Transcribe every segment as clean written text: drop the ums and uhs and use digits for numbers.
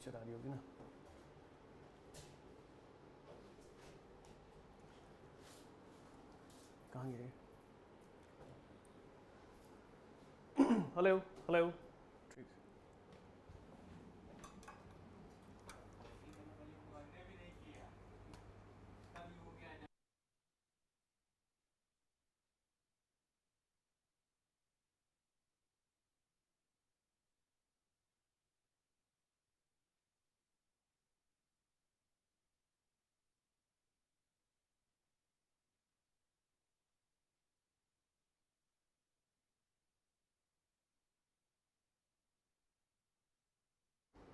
Picture आ रही होगी ना। कहाँ गिरे? हेलो हेलो, ठीक।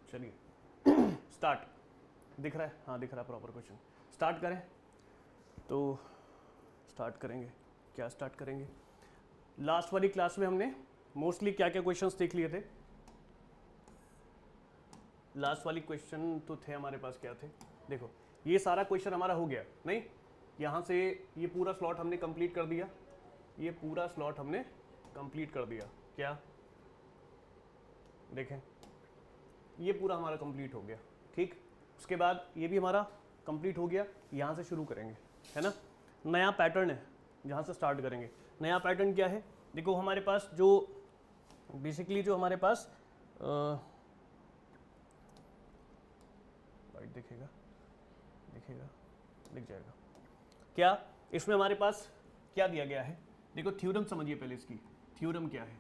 चलिए स्टार्ट। दिख रहा है? हाँ दिख रहा है प्रॉपर क्वेश्चन। स्टार्ट करें तो स्टार्ट करेंगे। क्या स्टार्ट करेंगे? लास्ट वाली क्लास में हमने मोस्टली क्या क्या क्वेश्चंस देख लिए थे? लास्ट वाली क्वेश्चन तो थे हमारे पास, क्या थे? देखो ये सारा क्वेश्चन हमारा हो गया नहीं, यहाँ से ये पूरा स्लॉट हमने कंप्लीट कर दिया, ये पूरा स्लॉट हमने कंप्लीट कर दिया। क्या देखें, ये पूरा हमारा कंप्लीट हो गया, ठीक। उसके बाद ये भी हमारा कंप्लीट हो गया। यहाँ से शुरू करेंगे, है ना। नया पैटर्न है जहाँ से स्टार्ट करेंगे। नया पैटर्न क्या है? देखो हमारे पास जो बेसिकली जो हमारे पास वाइट दिखेगा, दिखेगा, दिख जाएगा। क्या इसमें हमारे पास क्या दिया गया है? देखो थ्योरम समझिए पहले इसकी। थ्योरम क्या है?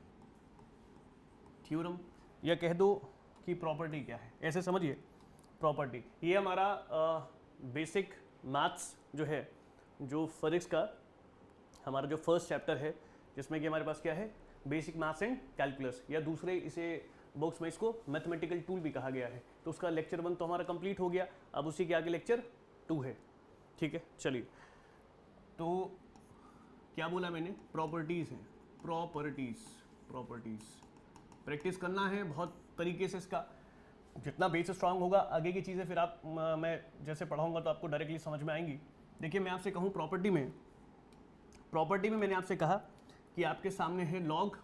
थ्योरम या कह दो कि प्रॉपर्टी क्या है, ऐसे समझिए। प्रॉपर्टी ये हमारा बेसिक मैथ्स जो है, जो फिजिक्स का हमारा जो फर्स्ट चैप्टर है, जिसमें कि हमारे पास क्या है, बेसिक मैथ्स एंड कैलकुलस, या दूसरे इसे बुक्स में इसको मैथमेटिकल टूल भी कहा गया है। तो उसका लेक्चर 1 तो हमारा कंप्लीट हो गया। अब उसी के आगे लेक्चर 2 है, ठीक है। चलिए तो क्या बोला मैंने? प्रॉपर्टीज़ हैं, प्रॉपर्टीज़। प्रॉपर्टीज़ प्रैक्टिस करना है बहुत तरीके से इसका। जितना बेस स्ट्रांग होगा, आगे की चीज़ें फिर आप मैं जैसे पढ़ाऊंगा तो आपको डायरेक्टली समझ में आएंगी। देखिए मैं आपसे कहूँ प्रॉपर्टी में मैंने आपसे कहा कि आपके सामने है लॉग,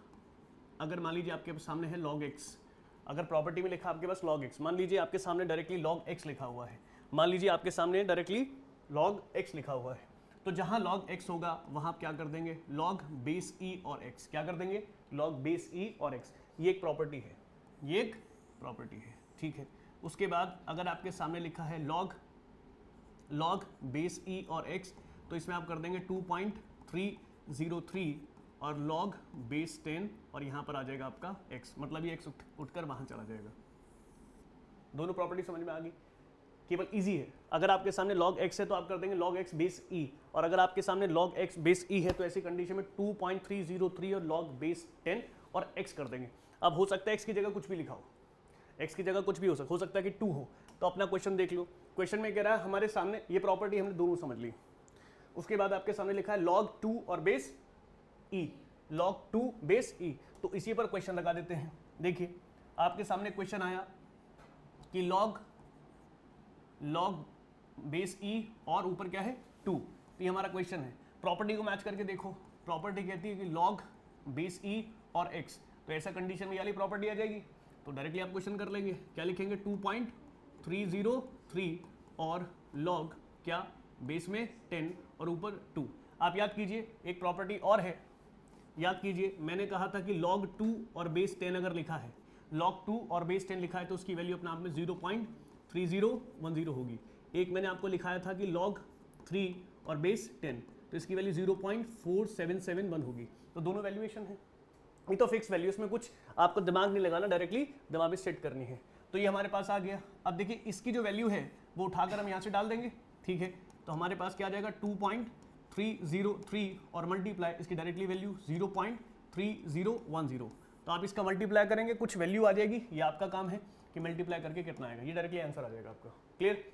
अगर मान लीजिए आपके सामने है लॉग एक्स, अगर प्रॉपर्टी में लिखा आपके पास लॉग एक्स, मान लीजिए आपके सामने डायरेक्टली लॉग एक्स लिखा हुआ है, मान लीजिए आपके सामने डायरेक्टली लॉग एक्स लिखा हुआ है, तो जहां लॉग एक्स होगा वहां आप क्या कर देंगे? लॉग बेस ई और एक्स। क्या कर देंगे? लॉग बेस ई और एक्स। ये एक प्रॉपर्टी है, ये एक प्रॉपर्टी है, ठीक है। उसके बाद अगर आपके सामने लिखा है लॉग बेस ई और एक्स, तो इसमें आप कर देंगे 2.303 और लॉग बेस 10, और यहां पर आ जाएगा आपका x, मतलब ये x उठकर वहां चला जाएगा। दोनों प्रॉपर्टी समझ में आ गई? केवल इजी है। अगर आपके सामने log x है तो आप कर देंगे log x बेस e, और अगर आपके सामने log x बेस e है तो ऐसी कंडीशन में 2.303 और log बेस 10 और x कर देंगे। अब हो सकता है x की जगह कुछ भी लिखा हो, x की जगह कुछ भी हो सकता है कि 2 हो। तो अपना क्वेश्चन देख लो। क्वेश्चन में कह रहा है हमारे सामने ये प्रॉपर्टी हमने दोनों समझ ली। उसके बाद आपके सामने लिखा है log 2 और base e, log 2 base e, तो इसी पर क्वेश्चन लगा देते हैं। देखिए आपके सामने क्वेश्चन आया कि log बेस e और ऊपर क्या है 2, तो ये हमारा क्वेश्चन है। प्रॉपर्टी को मैच करके देखो, प्रॉपर्टी कहती है कि log बेस e और x, तो ऐसा कंडीशन में ये वाली प्रॉपर्टी आ जाएगी। तो डायरेक्टली आप क्वेश्चन कर लेंगे, क्या लिखेंगे? 2.303 और log क्या बेस में 10 और ऊपर 2। आप याद कीजिए एक प्रॉपर्टी और है, याद कीजिए मैंने कहा था कि log 2 और बेस 10 अगर लिखा है, log 2 और बेस 10 लिखा है तो उसकी वैल्यू अपने आप में 0.3010 होगी। एक मैंने आपको लिखाया था कि log 3 और बेस 10, तो इसकी वैल्यू 0.4771 होगी। तो दोनों वैल्यूएशन है, ये तो फिक्स वैल्यू, इसमें कुछ आपको दिमाग नहीं लगाना, डायरेक्टली दिमाग में सेट करनी है। तो ये हमारे पास आ गया। अब देखिए इसकी जो वैल्यू है वो उठाकर हम यहाँ से डाल देंगे, ठीक है। तो हमारे पास क्या आ जाएगा? 2.303 और मल्टीप्लाई इसकी डायरेक्टली वैल्यू 0.3010। तो आप इसका मल्टीप्लाई करेंगे, कुछ वैल्यू आ जाएगी, ये आपका काम है कि मल्टीप्लाई करके कितना आएगा, ये डायरेक्टली आंसर आ जाएगा आपका। क्लियर?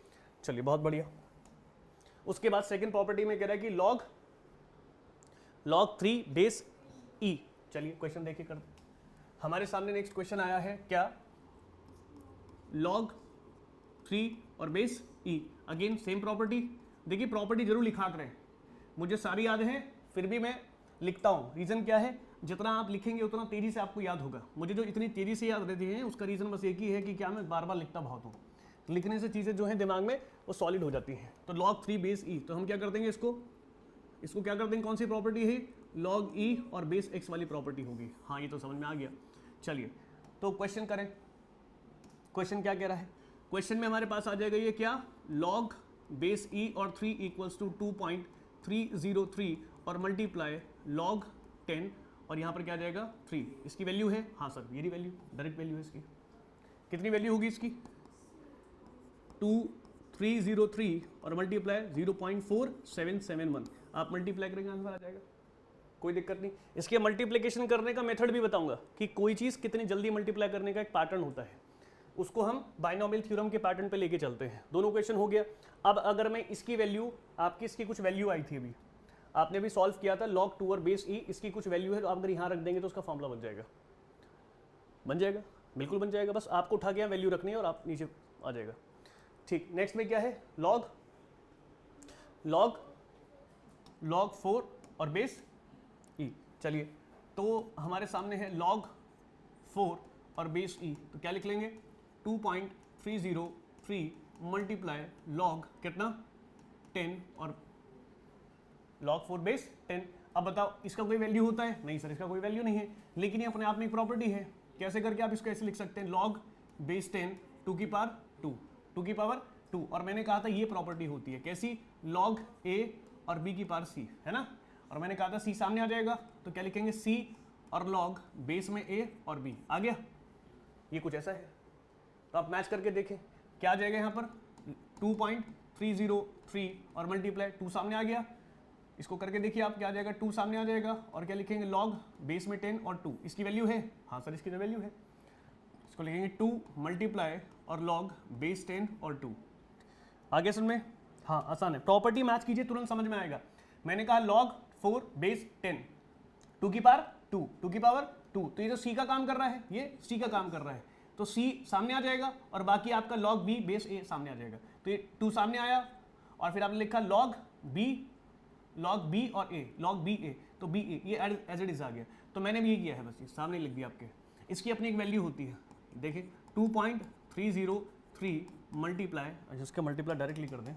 चलिए बहुत बढ़िया। उसके बाद सेकंड प्रॉपर्टी में कह रहा है कि log 3 बेस e। चलिए क्वेश्चन देखिए कर, हमारे सामने नेक्स्ट क्वेश्चन आया है क्या? log 3 और base e, again same property. देखिए प्रॉपर्टी जरूर लिखा करें, मुझे सारी याद है फिर भी मैं लिखता हूँ। रीज़न क्या है, जितना आप लिखेंगे उतना तेज़ी से आपको याद होगा। मुझे जो इतनी तेज़ी से याद रहती है उसका रीज़न बस एक ही है कि क्या मैं बार बार लिखता बहुत हूँ। लिखने से चीज़ें जो हैं दिमाग में वो सॉलिड हो जाती हैं। तो log 3 बेस ई, तो हम क्या कर देंगे, इसको क्या कर देंगे, कौन सी प्रॉपर्टी है, log ई और बेस एक्स वाली प्रॉपर्टी होगी। हाँ ये तो समझ में आ गया। चलिए तो क्वेश्चन करें। क्वेश्चन क्या कह रहा है, क्वेश्चन में हमारे पास आ जाएगा ये क्या, log बेस ई और 3 इक्वल्स टू 2.303 और मल्टीप्लाई log 10 और यहाँ पर क्या आ जाएगा 3, इसकी वैल्यू है, हाँ सर ये वैल्यू डायरेक्ट वैल्यू है इसकी। कितनी वैल्यू होगी इसकी, 2303 और मल्टीप्लाई 0.4771। आप मल्टीप्लाई करेंगे आंसर आ जाएगा, कोई दिक्कत नहीं। इसके मल्टीप्लिकेशन करने का मेथड भी बताऊंगा कि कोई चीज़ कितनी जल्दी मल्टीप्लाई करने का एक पैटर्न होता है, उसको हम बाइनोमियल थ्योरम के पैटर्न पे लेके चलते हैं। दोनों क्वेश्चन हो गया। अब अगर मैं इसकी वैल्यू, आपकी इसकी कुछ वैल्यू आई थी अभी, आपने भी सॉल्व किया था log 2 और बेस ई, इसकी कुछ वैल्यू है, तो आप अगर यहाँ रख देंगे तो उसका फॉर्मूला बन जाएगा, बिल्कुल बन जाएगा। बस आपको उठा के यहाँ वैल्यू रखनी है और आप नीचे आ जाएगा। ठीक, नेक्स्ट में क्या है, log 4 और बेस ई। चलिए तो हमारे सामने है log 4 और बेस ई, तो क्या लिख लेंगे, 2.303 मल्टीप्लाई log कितना 10 और log 4 बेस 10। अब बताओ इसका कोई वैल्यू होता है, नहीं सर इसका कोई वैल्यू नहीं है, लेकिन ये अपने आप में एक प्रॉपर्टी है। कैसे करके आप इसको ऐसे लिख सकते हैं, log बेस 10 2 की पावर 2, और मैंने कहा था ये प्रॉपर्टी होती है कैसी, log a और b की पावर c, है ना। और मैंने कहा था c सामने आ जाएगा, तो क्या लिखेंगे, c और log बेस में a और b आ गया, ये कुछ ऐसा है। तो आप मैच करके देखें क्या आ जाएगा यहाँ पर, 2.303 और मल्टीप्लाई 2 सामने आ गया, इसको करके देखिए आप क्या आ जाएगा, 2 सामने आ जाएगा, और क्या लिखेंगे, log बेस में 10 और 2, इसकी वैल्यू है, हाँ सर इसकी वैल्यू है, इसको लिखेंगे 2 मल्टीप्लाई और log बेस 10 और 2। आगे सुन में, हाँ आसान है, प्रॉपर्टी मैच कीजिए तुरंत समझ में आएगा। मैंने कहा log 4 बेस 10 2 की पावर 2 तो ये जो c का काम कर रहा है, ये c का काम कर रहा है, तो c सामने आ जाएगा और बाकी आपका log b बेस a सामने आ जाएगा। तो ये 2 सामने आया और फिर आपने लिखा log b और a, log b a, तो b a ये एज इट इज आ गया। तो मैंने भी ये किया है, बस ये सामने लिख दिया आपके। इसकी अपनी एक वैल्यू होती है, देखिए 2.303 मल्टीप्लाई, इसका मल्टीप्लाई डायरेक्टली कर दें,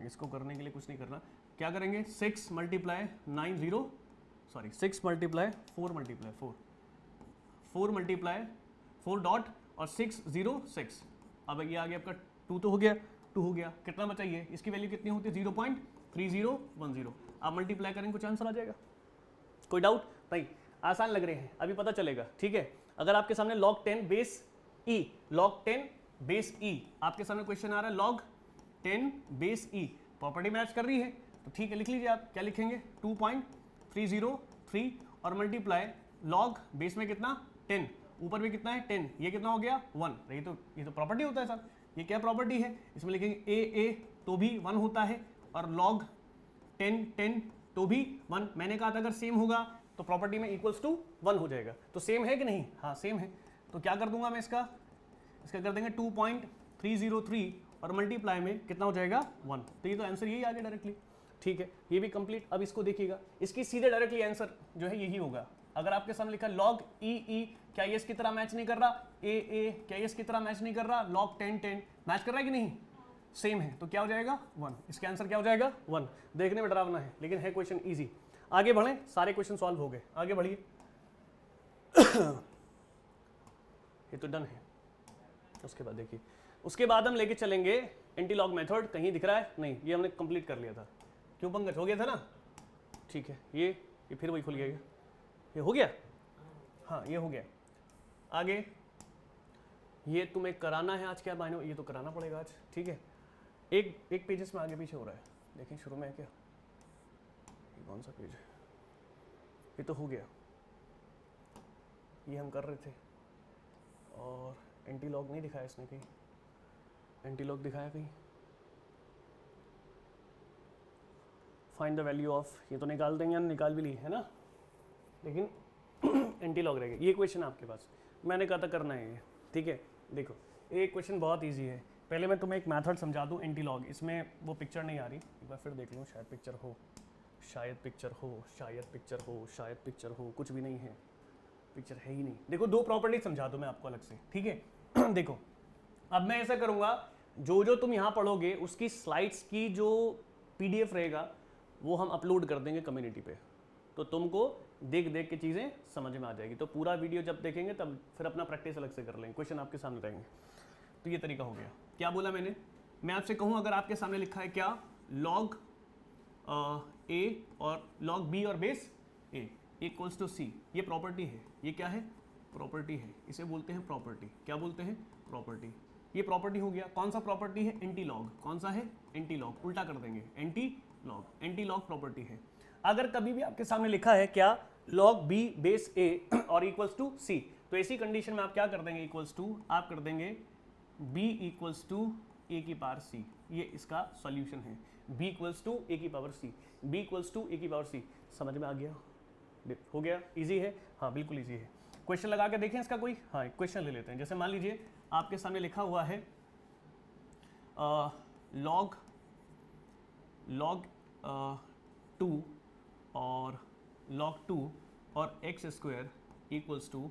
इसको करने के लिए कुछ नहीं करना, क्या करेंगे 6 मल्टीप्लाई 4 डॉट और 606। अब ये आ गया आपका 2 तो हो गया, 2 हो गया, कितना बचा ये, इसकी वैल्यू कितनी होती है 0.3010। आप मल्टीप्लाई करेंगे कुछ आंसर आ जाएगा, कोई डाउट नहीं, आसान लग रहे हैं, अभी पता चलेगा। ठीक है, अगर आपके सामने log 10 बेस ई, आपके सामने क्वेश्चन आ रहा है log 10 बेस ई, प्रॉपर्टी मैच कर रही है, तो ठीक है लिख लीजिए आप, क्या लिखेंगे 2.303 और मल्टीप्लाई log बेस में कितना 10, ऊपर में कितना है 10, ये कितना हो गया 1, ये तो प्रॉपर्टी होता है सर, ये क्या प्रॉपर्टी है, इसमें लिखेंगे ए तो भी 1 होता है और log 10 तो भी 1। मैंने कहा था अगर सेम होगा तो प्रॉपर्टी में इक्वल्स टू 1 हो जाएगा, तो सेम है कि नहीं, हाँ सेम है। तो क्या कर दूंगा मैं, इसका कर देंगे 2.303 और मल्टीप्लाई में कितना हो जाएगा 1, तो ये तो आंसर यही आ गया डायरेक्टली। ठीक है, ये भी कंप्लीट। अब इसको देखिएगा, इसकी सीधे डायरेक्टली आंसर जो है यही होगा। अगर आपके सामने लिखा log ई, क्या ये इसकी तरह मैच नहीं कर रहा, ए क्या ये इसकी तरह मैच नहीं कर रहा, log 10 मैच कर रहा है कि नहीं, सेम है, तो क्या हो जाएगा 1, इसका आंसर क्या हो जाएगा 1। देखने में डरावना है लेकिन है क्वेश्चन इजी। आगे बढ़ें, सारे क्वेश्चन सॉल्व हो गए, आगे बढ़िए। ये तो डन है। उसके बाद देखिए, उसके बाद हम लेके चलेंगे एंटीलॉग मेथड। कहीं दिख रहा है, नहीं ये हमने कंप्लीट कर लिया था, क्यों पंकज, हो गया था ना। ठीक है, ये फिर वही खुल गया, ये हो गया, हाँ ये हो गया। आगे ये तुम्हें कराना है आज, क्या मायने, ये तो कराना पड़ेगा आज। ठीक है, एक पेजेस में आगे पीछे हो रहा है, देखिए शुरू में है क्या, ये कौन सा पेज है, ये तो हो गया, ये हम कर रहे थे। और एंटीलॉग नहीं दिखाया इसने कहीं, एंटीलॉग दिखाया कहीं, फाइंड द वैल्यू ऑफ, ये तो निकाल देंगे, निकाल भी ली है ना, लेकिन एंटीलॉग रहेगा। ये क्वेश्चन आपके पास, मैंने कहा था करना है ये। ठीक है, देखो एक क्वेश्चन बहुत इजी है, पहले मैं तुम्हें एक मेथड समझा दूं एंटीलॉग। इसमें वो पिक्चर नहीं आ रही, एक बार फिर देख लूँ, शायद पिक्चर हो, शायद पिक्चर हो, शायद पिक्चर हो, शायद पिक्चर हो, कुछ भी नहीं है, पिक्चर है ही नहीं। देखो दो प्रॉपर्टी समझा दूं मैं आपको अलग से, ठीक है। देखो अब मैं ऐसा करूंगा, जो जो तुम यहाँ पढ़ोगे उसकी स्लाइड्स की जो PDF रहेगा वो हम अपलोड कर देंगे कम्युनिटी पे, तो तुमको देख देख के चीज़ें समझ में आ जाएगी। तो पूरा वीडियो जब देखेंगे तब फिर अपना प्रैक्टिस अलग से कर लेंगे, क्वेश्चन आपके सामने रहेंगे। तो ये तरीका हो गया। क्या बोला मैंने, मैं आपसे कहूँ अगर आपके सामने लिखा है क्या, log A और log B और base A equals to C, ये प्रॉपर्टी है। ये क्या है, प्रॉपर्टी है, इसे बोलते हैं प्रॉपर्टी। क्या बोलते हैं, प्रॉपर्टी। ये प्रॉपर्टी हो गया। कौन सा प्रॉपर्टी है, एंटी लॉग। कौन सा है, एंटी लॉग। उल्टा कर देंगे, anti log, anti log property है। अगर कभी भी आपके सामने लिखा है क्या, log B बेस A और इक्वल्स टू C, तो ऐसी कंडीशन में आप क्या कर देंगे, इक्वल्स टू आप कर देंगे B इक्वल्स टू A की पावर C। ये इसका सॉल्यूशन है, B इक्वल्स टू A की power C, B equals to A की पावर C। समझ में आ गया, हो गया, इजी है। हाँ बिल्कुल इजी है। क्वेश्चन लगा के देखें इसका कोई। हाँ एक क्वेश्चन ले लेते हैं। जैसे मान लीजिए आपके सामने लिखा हुआ है log 2 और log 2 और x square equals to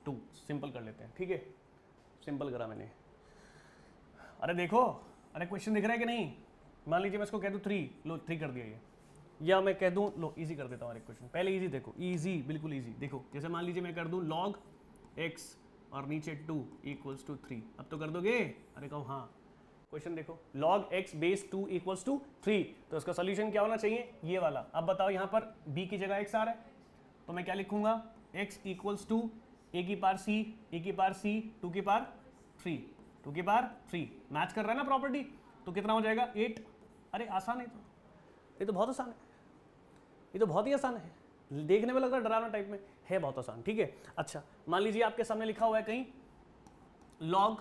2। Simple कर लेते हैं, ठीक है, सिंपल करा मैंने। अरे देखो, अरे क्वेश्चन दिख रहा है कि नहीं। मान लीजिए मैं इसको कह दूं 3, लो 3 कर दिया ये, या मैं कह दूं, लो इजी कर देता हूँ क्वेश्चन। पहले इजी देखो, इजी बिल्कुल इजी। देखो जैसे मान लीजिए मैं कर दूं log x और नीचे 2 इक्वल्स टू 3। अब तो कर दोगे, अरे कहो हाँ। क्वेश्चन देखो, log x base 2 equals to 3, तो इसका सोल्यूशन क्या होना चाहिए, ये वाला। अब बताओ यहाँ पर b की जगह x आ रहा है, तो मैं क्या लिखूंगा, x इक्वल्स टू a की पावर c, a की पावर c, 2 की पावर 3, 2 की पावर 3। मैच कर रहा है ना प्रॉपर्टी, तो कितना हो जाएगा 8। अरे आसान है, तो ये तो बहुत आसान है, ये तो बहुत ही आसान है। देखने में लग रहा है डरावना टाइप में, है बहुत आसान, ठीक है। अच्छा मान लीजिए आपके सामने लिखा हुआ है कहीं log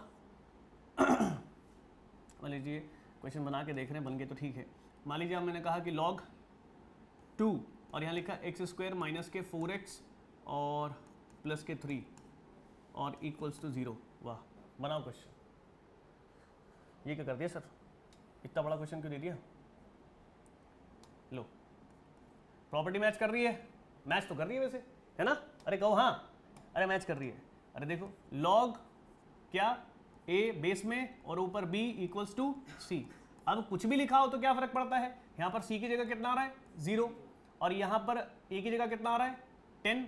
मान लीजिए क्वेश्चन बना के देख रहे हैं, बन गए तो ठीक है। मान लीजिए अब मैंने कहा कि log 2 और यहाँ लिखा x स्क्वायर माइनस के 4x और प्लस के 3 और इक्वल्स टू 0। वाह, बनाओ क्वेश्चन। ये क्या कर दिया सर, इतना बड़ा क्वेश्चन क्यों दे दिया। लो प्रॉपर्टी मैच कर रही है, मैच तो कर रही है वैसे, है ना। अरे कहो हाँ, अरे मैच कर रही है। अरे देखो log क्या, a बेस में और ऊपर b इक्वल्स टू c। अब कुछ भी लिखा हो तो क्या फर्क पड़ता है, यहाँ पर c की जगह कितना आ रहा है 0, और यहाँ पर a की जगह कितना आ रहा है 10,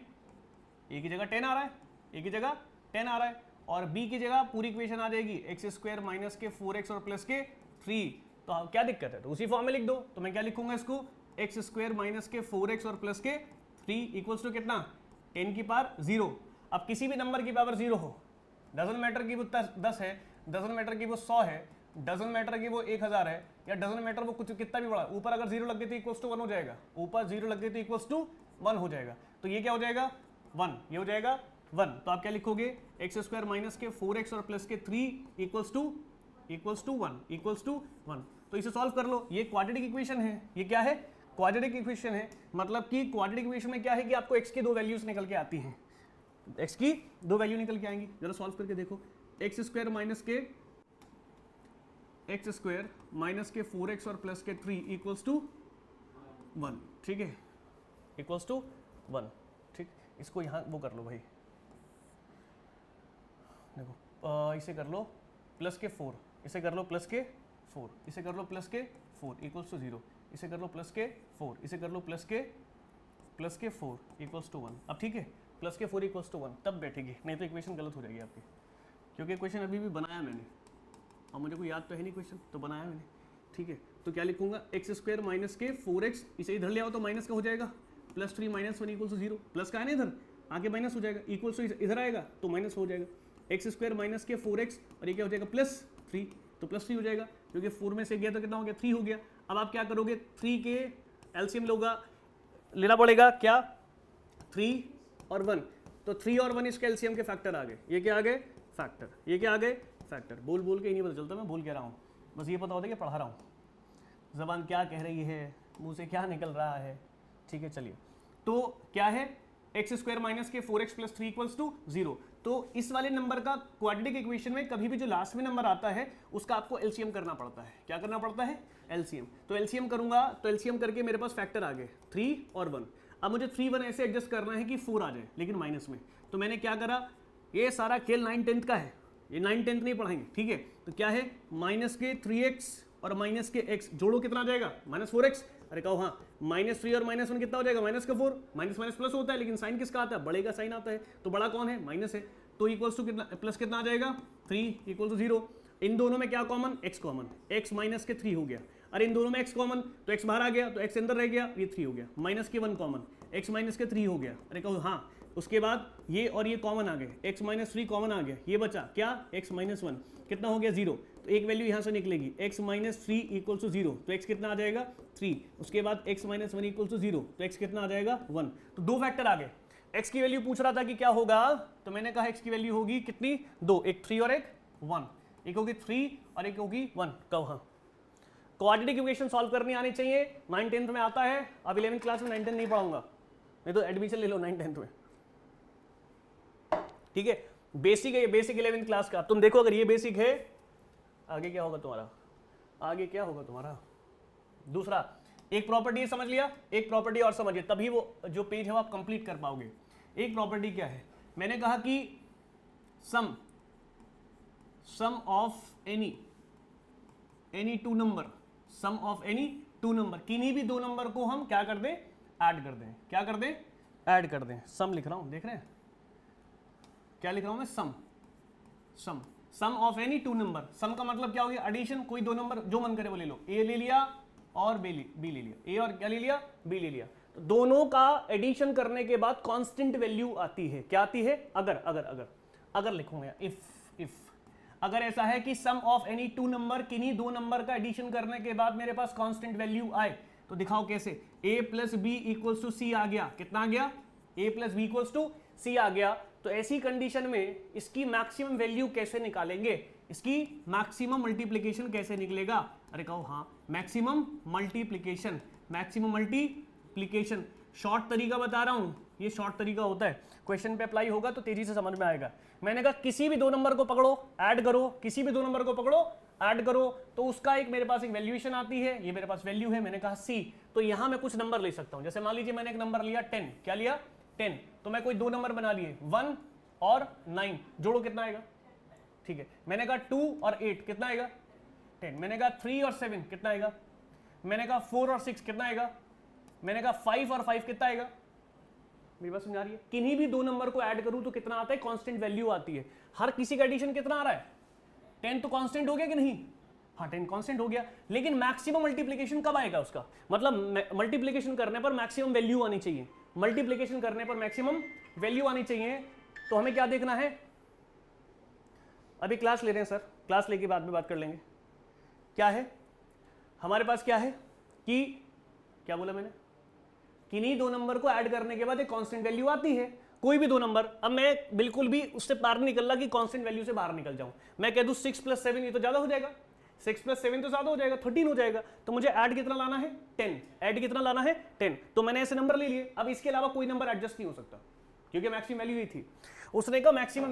a की जगह 10 आ रहा है, a की जगह 10 आ रहा है, और b की जगह पूरी इक्वेशन आ जाएगी x स्क्वायर माइनस के 4x और प्लस के 3। तो क्या दिक्कत है, तो उसी फॉर्म में लिख दो। तो मैं क्या लिखूंगा इसको, x स्क्वायर माइनस के 4x और प्लस के 3 इक्वल्स टू कितना, 10 की पावर 0। अब किसी भी नंबर की पावर 0 हो, डजंट मैटर कि वो 10 है, डजंट मैटर कि वो 100 है, डजंट मैटर कि वो 1000 है, या डजंट मैटर वो कुछ कितना भी बड़ा, ऊपर अगर 0 लग गई तो इक्वल्स टू 1 हो जाएगा, ऊपर 0 लग गई तो इक्वल्स टू 1 हो जाएगा। तो ये क्या हो जाएगा 1, ये हो जाएगा 1। तो आप क्या लिखोगे, एक्स स्क्वायर माइनस के 4x और प्लस के 3 इक्वल्स टू 1, इक्वल्स टू 1। तो इसे सॉल्व कर लो, ये क्वाड्रेटिक इक्वेशन है। ये क्या है, क्वाड्रेटिक इक्वेशन है। मतलब कि क्वाड्रेटिक इक्वेशन में क्या है कि आपको x की 2 वैल्यूज निकल के आती हैं, x की 2 वैल्यू निकल के आएंगी। जरा सॉल्व करके देखो, एक्स स्क्वायर माइनस के 4x और प्लस के 3 इक्वल्स टू 1, ठीक है, इक्वल्स टू 1, ठीक। इसको यहाँ वो कर लो भाई, देखो इसे कर लो प्लस के 4, इसे कर लो प्लस के 4, इसे कर लो प्लस के 4 इक्वल्स टू 0, इसे कर लो प्लस के 4, इसे कर लो प्लस के 4 इक्वल्स टू 1। अब ठीक है, प्लस के 4 इक्वल्स टू 1 तब बैठेगी, नहीं तो इक्वेशन गलत हो जाएगी आपकी, क्योंकि इक्वेशन अभी भी बनाया मैंने और मुझे कोई याद तो है नहीं क्वेश्चन, तो बनाया मैंने, ठीक है। तो क्या लिखूंगा, एक्स स्क्वायर माइनस के 4x, इसे इधर ले आओ तो माइनस का हो जाएगा, plus 3 minus 1 equals to 0। Plus का है ना इधर, आगे माइनस हो जाएगा, इक्वल्स टू इधर आएगा तो माइनस हो जाएगा। एक्स स्क्वायर माइनस के 4x और ये क्या हो जाएगा प्लस 3, तो प्लस 3 हो जाएगा, क्योंकि 4 में से गया तो कितना हो गया 3 हो गया। अब आप क्या करोगे, 3 के एलसीएम लेना पड़ेगा, क्या 3 और 1, तो 3 और 1 इसके एलसीएम के फैक्टर आ गए। ये क्या आ गए, फैक्टर, ये क्या आ गए, फैक्टर। बोल बोल के ही नहीं पता चलता मैं बोल क्या रहा हूँ, बस ये पता होता है कि पढ़ा रहा हूँ, जबान क्या कह रही है, मुंह से क्या निकल रहा है, ठीक है। चलिए, तो क्या है, एक्स स्क्वायर माइनस के 4x प्लस 3 इक्वल्स टू 0। तो इस वाले नंबर का क्वाड्रेटिक इक्वेशन में कभी भी जो लास्ट में नंबर आता है उसका आपको एलसीएम करना पड़ता है। क्या करना पड़ता है? एलसीएम। तो एलसीएम करूंगा तो एलसीएम करके मेरे पास फैक्टर आ गए 3 और 1। अब मुझे 3 1 ऐसे एडजस्ट करना है कि 4 आ जाए लेकिन माइनस में। तो मैंने क्या करा, ये सारा खेल 9/10 का है, ये 9/10 नहीं पढ़ाएंगे, ठीक है। तो क्या है, माइनस के 3x और माइनस के x जोड़ो कितना आ जाएगा, -4x। अरे कहो हाँ, -3 और -1 कितना हो जाएगा, -4। माइनस माइनस प्लस होता है लेकिन साइन किसका आता है, बड़े का साइन आता है। तो बड़ा कौन है, माइनस है। तो इक्वल्स टू कितना, प्लस कितना आ जाएगा 3 = 0। इन दोनों में क्या common, x common, x minus के 3 हो गया। अरे इन दोनों में x कॉमन तो x बाहर आ गया तो x अंदर रह गया, ये 3 हो गया। माइनस के 1 कॉमन, x माइनस के 3 हो गया। अरे कहो हाँ, उसके बाद ये और ये कॉमन आ गए, x - 3 कॉमन आ गया, ये बचा क्या, x - 1 कितना हो गया 0। तो एक वैल्यू यहाँ से निकलेगी, x - 3 = 0। तो x कितना आ जाएगा 3। उसके बाद x - 1 = 0 तो x कितना आ जाएगा 1। तो दो फैक्टर आ गए। x की वैल्यू पूछ रहा था कि क्या होगा, तो मैंने कहा x की वैल्यू होगी कितनी, 2, एक 3 और एक 1, एक होगी 3 और एक होगी 1। कहो हाँ। क्वाड्रेटिक इक्वेशन सॉल्व करनी आनी चाहिए। 9/10 में आता है, अब 11th क्लास में 9/10 नहीं पढ़ाऊंगा, नहीं तो एडमिशन ले लो 9/10 में, ठीक है। बेसिक है ये, बेसिक 11th क्लास का। तुम देखो अगर ये बेसिक है, आगे क्या होगा तुम्हारा, आगे क्या होगा तुम्हारा। दूसरा, एक प्रॉपर्टी समझ लिया, एक प्रॉपर्टी और समझिए, तभी वो जो पेज है वो आप कंप्लीट कर पाओगे। एक प्रॉपर्टी क्या है, मैंने कहा कि sum of any two number, sum of any two number, किन्हीं भी दो नंबर को हम क्या कर दें, ऐड कर दें। क्या कर दें, ऐड कर दें। सम लिख रहा हूं, देख रहे हैं क्या लिख रहा हूं मैं, सम ऑफ एनी टू नंबर। सम का मतलब क्या हो गया, एडिशन, कोई दो नंबर जो मन करे वो ले लो, ए ले लिया और बी ले लिया, ए और क्या ले लिया, बी ले लिया। तो दोनों का एडिशन करने के बाद कांस्टेंट वैल्यू आती है। क्या आती है, अगर लिखूंगा इफ अगर ऐसा है कि sum of any two number, किन्हीं दो नंबर का एडिशन करने के बाद मेरे पास कांस्टेंट वैल्यू आए, तो दिखाओ कैसे। a + b = c आ गया, कितना आ गया, a + b = c आ गया। तो ऐसी कंडीशन में इसकी मैक्सिमम वैल्यू कैसे निकालेंगे, इसकी मैक्सिमम मल्टीप्लिकेशन कैसे निकलेगा। अरे कहो हाँ, मैक्सिमम मल्टीप्लिकेशन, शॉर्ट तरीका बता रहा हूं, ये शॉर्ट तरीका होता है, क्वेश्चन पे अप्लाई होगा तो तेजी से समझ में आएगा। मैंने कहा किसी भी दो नंबर को पकड़ो, ऐड करो, किसी भी दो नंबर को पकड़ो, ऐड करो, तो उसका एक मेरे पास एक वैल्यूएशन आती है। ये मेरे पास वैल्यू है, मैंने कहा c, तो यहां मैं कुछ नंबर ले सकता हूं। जैसे मान लीजिए मैंने एक नंबर लिया 10, क्या लिया 10, तो मैं कोई दो नंबर बना लिए 1 और 9, जोड़ो कितना आएगा, ठीक है। मैंने कहा 2 और 8 कितना आएगा 10। मैंने कहा 3 और 7 कितना आएगा, मैंने कहा 4 और 6 कितना आएगा, मैंने कहा 5 और 5 कितना आएगा। मेरी बात समझ आ रही है, किन्हीं भी दो नंबर को ऐड करूं तो कितना आता है, कांस्टेंट वैल्यू आती है। हर किसी का एडिशन कितना आ रहा है, 10 तो कांस्टेंट हो गया कि नहीं, हाँ 10 कांस्टेंट हो गया। लेकिन मैक्सिमम मल्टीप्लिकेशन कब आएगा उसका, मतलब मल्टीप्लिकेशन करने पर मैक्सिमम वैल्यू आनी चाहिए, मल्टीप्लिकेशन करने पर मैक्सिमम वैल्यू आनी चाहिए। तो हमें क्या देखना है, अभी क्लास ले रहे हैं सर, क्लास लेके बाद में बात कर लेंगे। क्या है हमारे पास, क्या है कि क्या बोला मैंने, किन्हीं दो नंबर को ऐड करने के बाद एक कांस्टेंट वैल्यू आती है, कोई भी दो नंबर। अब मैं बिल्कुल भी उससे बाहर निकल रहा कि कांस्टेंट वैल्यू से बाहर निकल जाऊं, मैं कह दूं 6 + 7, ये तो ज्यादा हो जाएगा, 6 + 7 तो ज्यादा हो जाएगा, 13 हो जाएगा। तो मुझे ऐड कितना लाना है 10, ऐड कितना लाना है 10। तो मैंने ऐसे नंबर ले लिए। अब इसके अलावा कोई नंबर एडजस्ट नहीं हो सकता क्योंकि मैक्सिमम वैल्यू ही थी। उसने कहा मैक्सिमम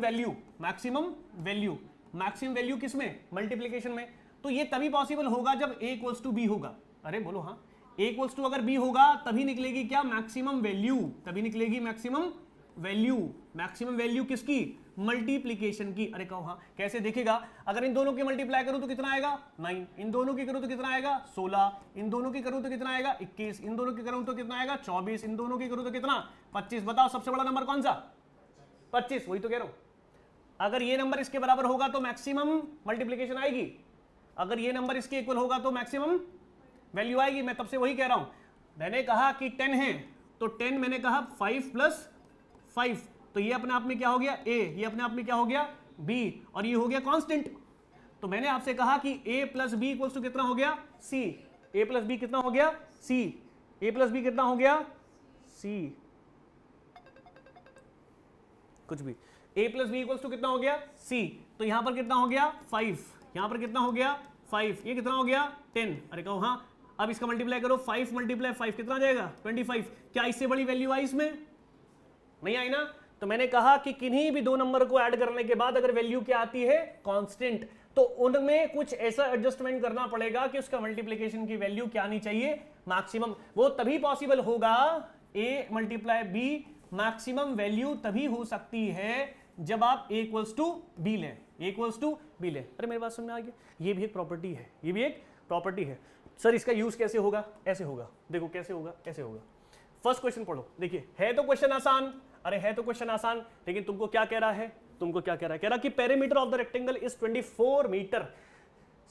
वैल्यू किसमें, मल्टीप्लिकेशन में। तो ये तभी पॉसिबल होगा जब a = b होगा। अरे बोलो हाँ, a = अगर b होगा तभी निकलेगी क्या, मैक्सिमम वैल्यू, तभी निकलेगी मैक्सिमम वैल्यू किसकी, मल्टीप्लिकेशन की। अरे कहो हाँ, कैसे देखेगा, अगर इन दोनों की मल्टीप्लाई करूं तो कितना आएगा 9, इन दोनों की करूं तो कितना आएगा 16, इन दोनों की करूं तो कितना आएगा 21, इन दोनों की करूं तो कितना आएगा 24, इन दोनों की करूं तो कितना 25। बताओ सबसे बड़ा नंबर कौन सा, 25, वही तो कह रहा हूं। अगर ये नंबर इसके बराबर होगा तो मैक्सिमम मल्टीप्लिकेशन आएगी, अगर ये नंबर इसके इक्वल होगा तो मैक्सिमम वैल्यू आएगी। मैं तब से वही कह रहा हूं, मैंने कहा कि 10 है तो 10, मैंने कहा 5 + 5, तो ये अपने आप में क्या हो गया a, ये अपने आप में क्या हो गया b, और ये हो गया कांस्टेंट। तो मैंने आपसे कहा कि a + b = कितना हो गया c, a + b कितना हो गया c, a + b कितना हो गया c, कुछ भी, a + b = कितना हो गया c। तो यहां पर कितना हो गया 5, यहां पर कितना हो गया 5, ये कितना हो गया 10। अरे कहो हाँ, अब इसका मल्टीप्लाई करो, 5 × 5 कितना आ जाएगा 25। क्या इससे बड़ी वैल्यू आई इसमें, नहीं आई ना। तो मैंने कहा कि किन्हीं भी दो नंबर को ऐड करने के बाद अगर वैल्यू क्या आती है, कांस्टेंट, तो उनमें कुछ ऐसा एडजस्टमेंट करना पड़ेगा कि उसका मल्टीप्लिकेशन की वैल्यू क्या आनी चाहिए, मैक्सिमम। वो तभी पॉसिबल होगा, a multiply b, maximum value तभी हो सकती है जब आप a इक्वल्स टू बी लें, a इक्वल्स टू बी लें। अरे मेरी बात समझ में आ गया? ये भी एक प्रॉपर्टी है, ये भी एक प्रॉपर्टी है। सर इसका यूज कैसे होगा? ऐसे होगा, देखो कैसे होगा, ऐसे होगा। फर्स्ट क्वेश्चन पढ़ो, देखिए है तो क्वेश्चन आसान, अरे है तो क्वेश्चन आसान, लेकिन तुमको क्या कह रहा है, तुमको क्या कह रहा है? कह रहा कि perimeter of the rectangle is 24 metre.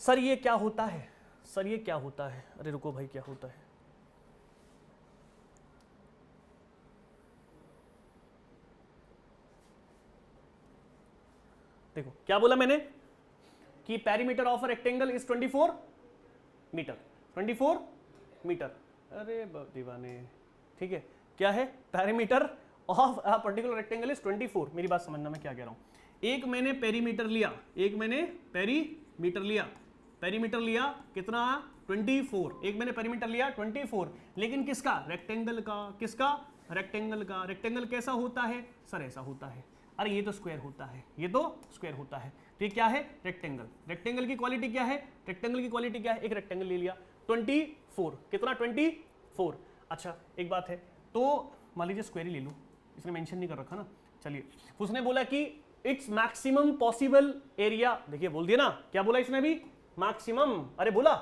Sir ये क्या होता है, सर ये क्या होता है? अरे रुको भाई, क्या होता है? देखो क्या बोला मैंने कि perimeter of a rectangle is 24 metre, 24 metre. अरे दीवाने, ठीक है, क्या है? Perimeter of a particular rectangle is 24। मेरी बात समझना मैं क्या कह रहा हूं। एक मैंने पेरीमीटर लिया, एक मैंने पेरीमीटर लिया, पेरीमीटर लिया कितना? 24। एक मैंने पेरीमीटर लिया 24, लेकिन किसका? रेक्टेंगल का। किसका? रेक्टेंगल का। रेक्टेंगल कैसा होता है सर? ऐसा होता है। अरे ये तो स्क्वायर होता है, ये तो स्क्वायर होता है। तो ये क्या है? रेक्टेंगल। रेक्टेंगल की क्वालिटी क्या है? रेक्टेंगल की क्वालिटी क्या है? एक रेक्टेंगल ले लिया 24, कितना? 24। अच्छा एक बात है, तो मान लीजिए स्क्वायर ही ले लूं, इसने मेंशन नहीं कर रखा ना। चलिए, उसने बोला कि इट्स मैक्सिमम पॉसिबल एरिया, देखिए बोल दिया ना, क्या बोला इसने भी? मैक्सिमम। अरे बोला,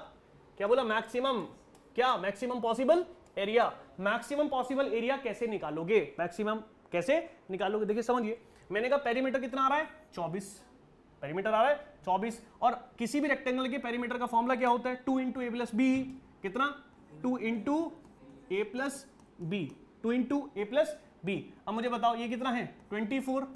क्या बोला? मैक्सिमम। क्या? Maximum possible area. Maximum possible area कैसे निकालोगे? मैक्सिमम कैसे निकालोगे? देखिए समझिए, मैंने कहा पेरीमीटर कितना आ रहा है? 24। पेरीमीटर आ रहा है 24, और किसी भी रेक्टेंगल के पेरीमीटर का फॉर्मूला क्या होता है? 2 इंटू ए प्लस बी। कितना? 2 into A plus B, 2 into A plus B. अब मुझे बताओ ये कितना है? 24,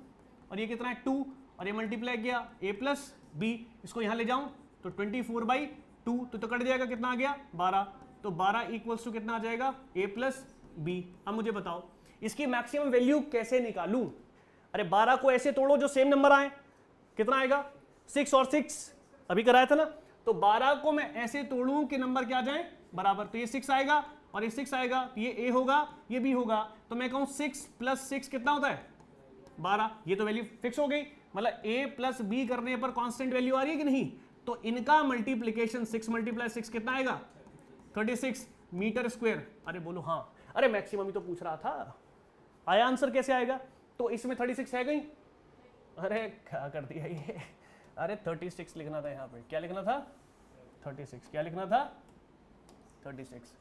और ये कितना है? 2, और ये मल्टीप्लाई किया ए प्लस बी, इसको यहां ले जाऊं तो 24/2, तो कट जाएगा, कितना आ गया? 12। तो 12 इक्वल्स टू कितना आ जाएगा? ए प्लस बी। अब मुझे बताओ इसकी मैक्सिमम वैल्यू कैसे निकालूं? अरे 12 को ऐसे तोड़ो जो सेम नंबर आए, कितना आएगा? 6 और 6 अभी कराया था ना। तो 12 को मैं ऐसे तोड़ूं कि नंबर क्या आ जाए? बराबर। तो ये 6 आएगा और ये 6 आएगा, तो ये ए होगा, ये बी होगा। तो मैं कहूं 6 + 6 कितना होता है? 12। ये तो वैल्यू फिक्स हो गई, मतलब ए प्लस बी करने पर कांस्टेंट वैल्यू आ रही है कि नहीं? तो इनका मल्टीप्लीकेशन 6 × 6 कितना आएगा? 36 मीटर स्क्वायर। अरे बोलो हाँ। अरे मैक्सिमम ही तो पूछ रहा था, आया आंसर कैसे आएगा? तो इसमें 36 है कहीं? अरे क्या कर दिया ये? अरे 36 लिखना था यहाँ पे। क्या लिखना था? 36। क्या लिखना था? 36।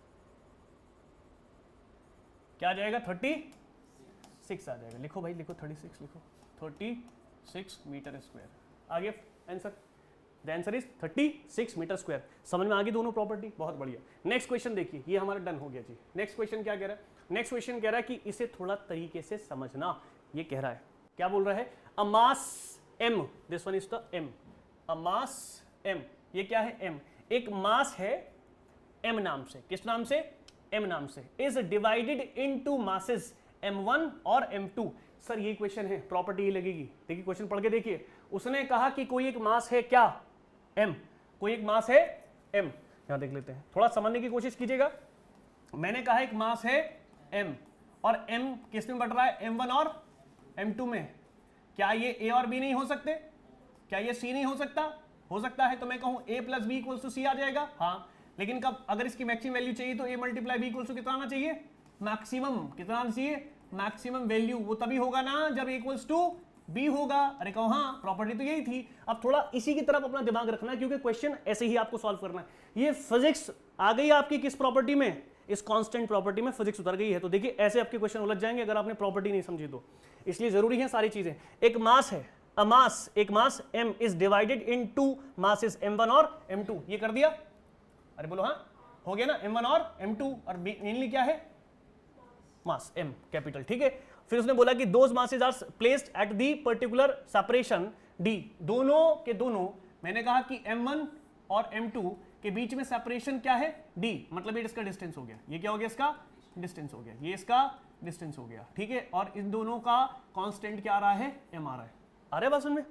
क्या आ जाएगा? 36 आ जाएगा। लिखो भाई, लिखो 36, लिखो 36 मीटर स्क्वायर। आगे answer, the answer is 36 metre square. समझ में आ गई दोनों प्रॉपर्टी? बहुत बढ़िया। नेक्स्ट क्वेश्चन देखिए, ये हमारा डन हो गया जी। नेक्स्ट क्वेश्चन क्या कह रहा है? नेक्स्ट क्वेश्चन कह रहा है कि इसे थोड़ा तरीके से समझना। ये कह रहा है, क्या बोल रहा है? अ मास m, this one is the m, a mass m। ये क्या है? m। एक मास है m नाम से। किस नाम से? m नाम से। Is divided into masses m1 और m2। सर ये क्वेश्चन है, प्रॉपर्टी ही लगेगी। देखिए क्वेश्चन पढ़ के देखिए। उसने कहा कि कोई एक मास है क्या? m। कोई एक मास है m। यहां देख लेते हैं, थोड़ा समझने की कोशिश कीजिएगा। मैंने कहा एक मास है m, और m किस में बढ़ रहा है? m1 और m2 में। क्या ये a और b नहीं हो सकते? क्या ये c नहीं हो सकता? हो सकता है। तो मैं कहूं a + b = c आ जाएगा। हाँ, लेकिन कब? अगर इसकी मैक्सिमम वैल्यू चाहिए तो a × b = कितना आना चाहिए? मैक्सिमम। कितना आना चाहिए? Maximum value. वो तभी होगा ना जब a = b होगा। अरे कहो हाँ, प्रॉपर्टी तो यही थी। अब थोड़ा इसी की तरफ अपना दिमाग रखना है, क्योंकि क्वेश्चन ऐसे ही आपको सॉल्व करना है। ये फिजिक्स आ गई आपकी किस प्रॉपर्टी में? इस कांस्टेंट प्रॉपर्टी में फिजिक्स उतर गई है। तो देखिए ऐसे आपके क्वेश्चन उलझ जाएंगे अगर आपने प्रॉपर्टी नहीं समझी तो। इसलिए जरूरी है सारी चीजें। एक मास है, अ मास, एक मास m is divided into masses m1 और m2। ये कर दिया? अरे बोलो हाँ, हो गया ना? m1 और m2, और मेनली क्या है? Mass m capital. ठीक है। फिर उसने बोला कि those masses are placed at the particular separation d। दोनों के दोनों, मैंने कहा कि m1 और m2 के बीच में सेपरेशन क्या है? d, मतलब ये इसका डिस्टेंस हो गया। ये क्या हो गया? इसका डिस्टेंस हो गया। ये इसका डिस्टेंस हो गया। ठीक है। और इन दोनों का कांस्टेंट क्या आ रहा है? m आ रहा है। आ रहा है बात समझ में?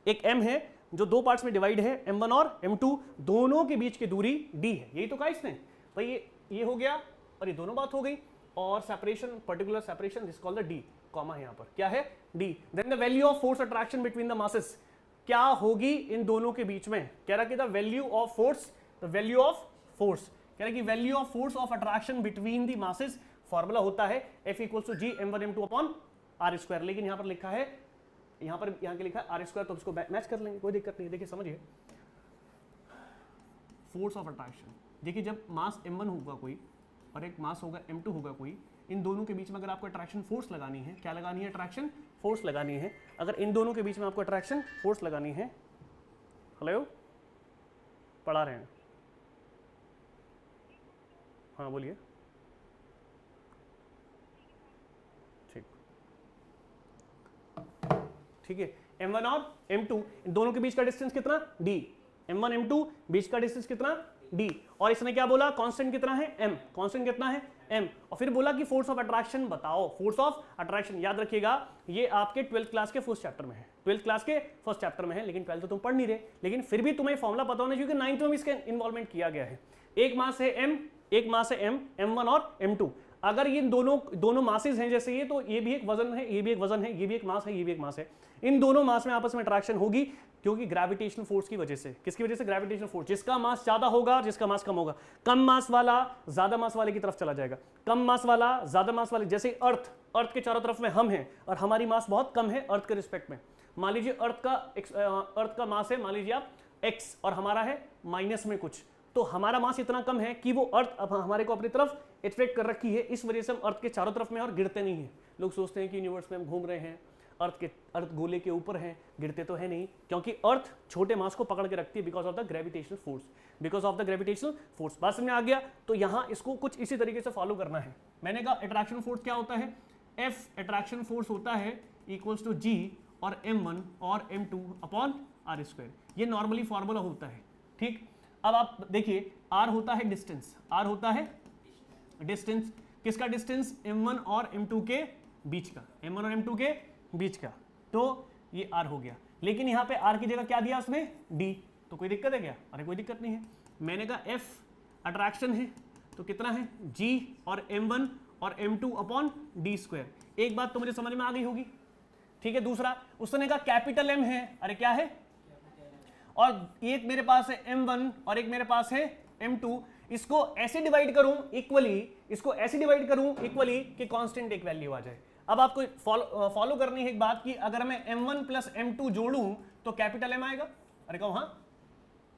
एक m है जो दो पार्ट्स में डिवाइड है, m1 और m2, दोनों के बीच की दूरी d है। यही तो कहा इसने भाई। ये हो गया, और ये दोनों बात हो गई। और separation, particular separation, this called the d। Comma है यहाँ पर, क्या है D। Then the value of force attraction between the masses, क्या होगी इन दोनों के बीच में, कह रहा कि the value of force, the value of force, कह रहा कि value of force of attraction between the masses, formula होता है F equals to G m1 m2 upon r square, लेकिन यहाँ पर लिखा है, यहाँ के लिखा है r स्क्वायर, तो इसको मैच कर लेंगे, कोई दिक्कत नहीं। देखिए समझिए, फोर्स ऑफ अट्रैक्शन, देखिए जब मास m1 होगा कोई और एक मास होगा m2 होगा कोई, इन दोनों के बीच में अगर आपको अट्रैक्शन फोर्स लगानी है, क्या लगानी है, अट्रैक्शन फोर्स लगानी है। अगर इन दोनों के बीच में आपको अट्रैक्शन फोर्स लगानी है, हेलो पढ़ा रहे हैं, हाँ बोलिए, ठीक ठीक है। m1 और m2 इन दोनों के बीच का डिस्टेंस कितना d, m1 m2 बीच का डिस्टेंस कितना d, और इसने क्या बोला, कांस्टेंट कितना है m, कांस्टेंट कितना है m, और फिर बोला कि फोर्स ऑफ अट्रैक्शन बताओ, फोर्स ऑफ अट्रैक्शन याद रखिएगा ये आपके 12th क्लास के फर्स्ट चैप्टर में है, 12th क्लास के फर्स्ट चैप्टर में है, लेकिन 12th तो तुम पढ़ नहीं रहे, लेकिन फिर भी तुम्हें फॉर्मूला पता होना चाहिए कि 9th में भी इसके इन्वॉल्वमेंट किया गया है। एक मास है m, एक मास है m, m1 और m2, अगर ये दोनों मासेस हैं जैसे ये, तो ये भी एक वजन है, ये भी एक वजन है, ये भी एक मास है, ये भी एक मास है, इन दोनों मास में आपस में अट्रैक्शन होगी, क्योंकि ग्रेविटेशनल फोर्स की वजह से। किसकी वजह से, ग्रेविटेशनल फोर्स, जिसका मास ज्यादा होगा जिसका मास कम होगा, कम मास वाला ज्यादा मास वाले की तरफ चला जाएगा, कम मास वाला ज्यादा मास वाले, जैसे अर्थ के चारों तरफ में हम हैं और हमारी मास बहुत कम है अर्थ के रिस्पेक्ट में, मान लीजिए अर्थ का मास है, मान लीजिए आप x और हमारा है माइनस में कुछ, तो हमारा मास इतना कम है कि वो अर्थ अब हमारे को अपनी तरफ एट्रैक्ट कर रखी है, इस वजह से हम अर्थ के चारों तरफ में और गिरते नहीं हैं। लोग सोचते हैं कि यूनिवर्स में हम घूम रहे हैं, अर्थ गोले के ऊपर है, गिरते तो है नहीं, क्योंकि अर्थ छोटे मास को पकड़ के रखती है because of the gravitational force, because of the gravitational force. बात समझ में आ गया? तो यहाँ इसको कुछ इसी तरीके से फॉलो करना है। मैंने कहा अट्रैक्शन फोर्स क्या होता है, F अट्रैक्शन फोर्स होता है इक्वल्स टू G और m1 और m2 अपॉन r स्क्वायर, ये नॉर्मली फॉर्मूला होता है। ठीक, अब आप देखिए r होता है डिस्टेंस, r होता है डिस्टेंस, किसका डिस्टेंस, m1 और m2 के बीच का, m1 और m2 के बीच का, तो ये r हो गया। लेकिन यहाँ पे r की जगह क्या दिया उसने, d, तो कोई दिक्कत है क्या? अरे कोई दिक्कत नहीं है। मैंने कहा f अट्रैक्शन है तो कितना है, g और m1 और m2 अपॉन d स्क्वायर। एक बात तो मुझे समझ में आ गई होगी, ठीक है। दूसरा उसने कहा कैपिटल M है, अरे क्या है, और एक मेरे पास है m1 और एक मेरे पास है m2, इसको ऐसे डिवाइड करूं इक्वली, इसको ऐसे डिवाइड करूं इक्वली कि कांस्टेंट एक वैल्यू आ जाए। अब आपको फॉलो करनी है एक बात कि अगर मैं m1 प्लस m2 जोड़ूं तो कैपिटल M आएगा, अरे कहो हाँ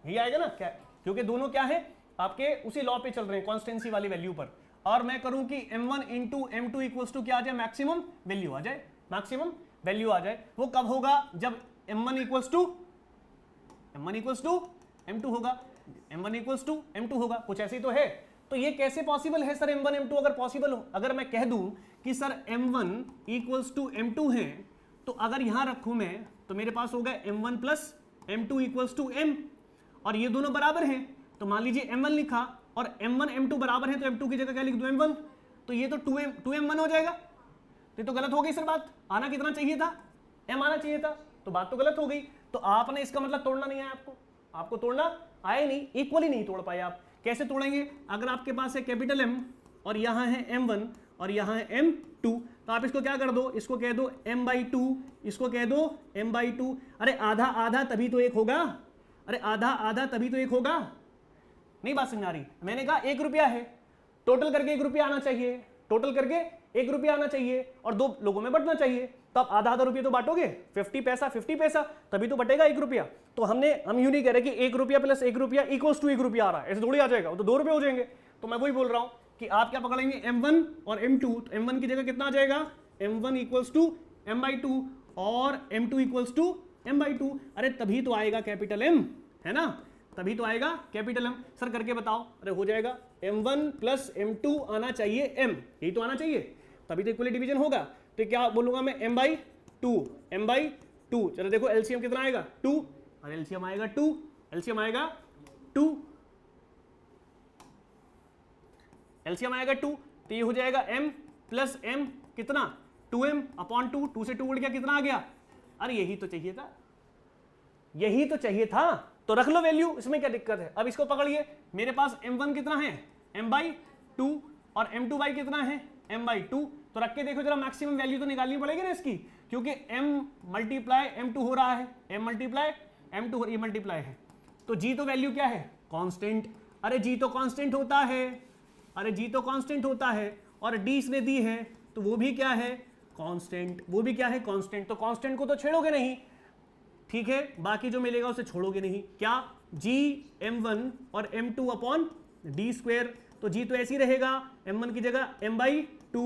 यही आएगा ना, क्या, क्योंकि दोनों क्या है आपके उसी लॉ पे चल रहे हैं, कॉन्स्टेंसी वाली वैल्यू पर। और मैं करूं कि m1 into m2 equals to क्या आ जाए, मैक्सिमम वैल्यू आ जाए, मैक्सिमम वैल्यू आ जाए। वो कब होगा, जब m1 इक्वल्स टू m2 होगा, m1 इक्वल्स टू m2 होगा, कुछ ऐसे तो है। तो ये कैसे पॉसिबल है सर m1 m2 अगर पॉसिबल हो, अगर मैं कह दूं कि sir m1 equals to m2 है, तो अगर यहां रखूं मैं तो मेरे पास होगा m1 plus m2 equals to m, और ये दोनों बराबर हैं, तो मान लीजिए m1 लिखा और m1 m2 बराबर है, तो m2 की जगह क्या लिख दूं m1, तो ये तो 2m1 हो जाएगा। तो ये तो गलत हो गई सर बात, आना कितना चाहिए था, m आना चाहिए था, तो बात तो गलत हो गई। तो आपने इसका मतलब तोड़ना नहीं आया, आपको तोड़ना आया नहीं, इक्वली नहीं तोड़ पाए आप। कैसे तोड़ेंगे, अगर आपके पास है कैपिटल M और यहाँ है m1 और यहाँ है m2, तो आप इसको क्या कर दो, इसको कह दो m/2, इसको कह दो m/2। अरे आधा आधा तभी तो एक होगा, अरे आधा आधा तभी तो एक होगा, नहीं बात समझ आ रही। मैंने कहा 1 रुपया है, टोटल करके 1 रुपया आना चाहिए, टोटल करके 1 रुपया आना चाहिए और 2 लोगों में बंटना चाहिए, तो आप आधा आधा रुपया तो बांटोगे, 50 पैसा तभी तो बटेगा 1 रुपया। तो हम यूं नहीं कह रहे कि 1 रुपया प्लस 1 रुपया इक्वल्स टू 1 रुपया आ रहा है, ऐसे थोड़ी आ जाएगा, वो तो 2 रुपये हो जाएंगे। तो मैं वही बोल रहा हूं कि आप क्या पकड़ेंगे, m1 और m2, तो m1 की जगह कितना आ जाएगा, m1 इक्वल्स टू m/2 और m2 इक्वल्स टू m/2। अरे तभी तो आएगा कैपिटल M, है ना, तभी तो आएगा कैपिटल M। सर करके बताओ, अरे हो जाएगा m1 प्लस m2 आना चाहिए m, यही तो आना चाहिए, तभी तो इक्वली डिवीजन होगा। तो क्या बोलूंगा मैं, m/2। चलो देखो एलसीएम कितना आएगा, 2, और एलसीएम आएगा 2, एलसीएम आएगा 2, एलसीएम आएगा 2, तो ये हो जाएगा m प्लस m कितना, 2m अपॉन 2, 2 से 2 उड़ गया, कितना आ गया, अरे यही तो चाहिए था, यही तो चाहिए था, तो रख लो वैल्यू, इसमें क्या दिक्कत है। अब इसको पकड़िए, मेरे पास m1 कितना है, m/2 और m2 कितना है, m/2, तो रख के देखो जरा, मैक्सिमम वैल्यू तो निकालनी पड़ेगी ना इसकी, क्योंकि m मल्टीप्लाई m2 हो रहा है, m मल्टीप्लाई m2 ये मल्टीप्लाई है, तो g तो वैल्यू क्या है, कांस्टेंट। अरे g तो कांस्टेंट होता है, अरे g तो कांस्टेंट होता है, और d इसने दी है तो वो भी क्या है, कांस्टेंट, वो भी क्या है, कांस्टेंट। तो कांस्टेंट को तो छेड़ोगे नहीं, ठीक है, बाकी जो मिलेगा उसे छोड़ोगे नहीं। क्या, g m1 और m2 अपॉन डी स्क्वेयर, तो g तो ऐसे ही रहेगा, m1 की जगह m/2,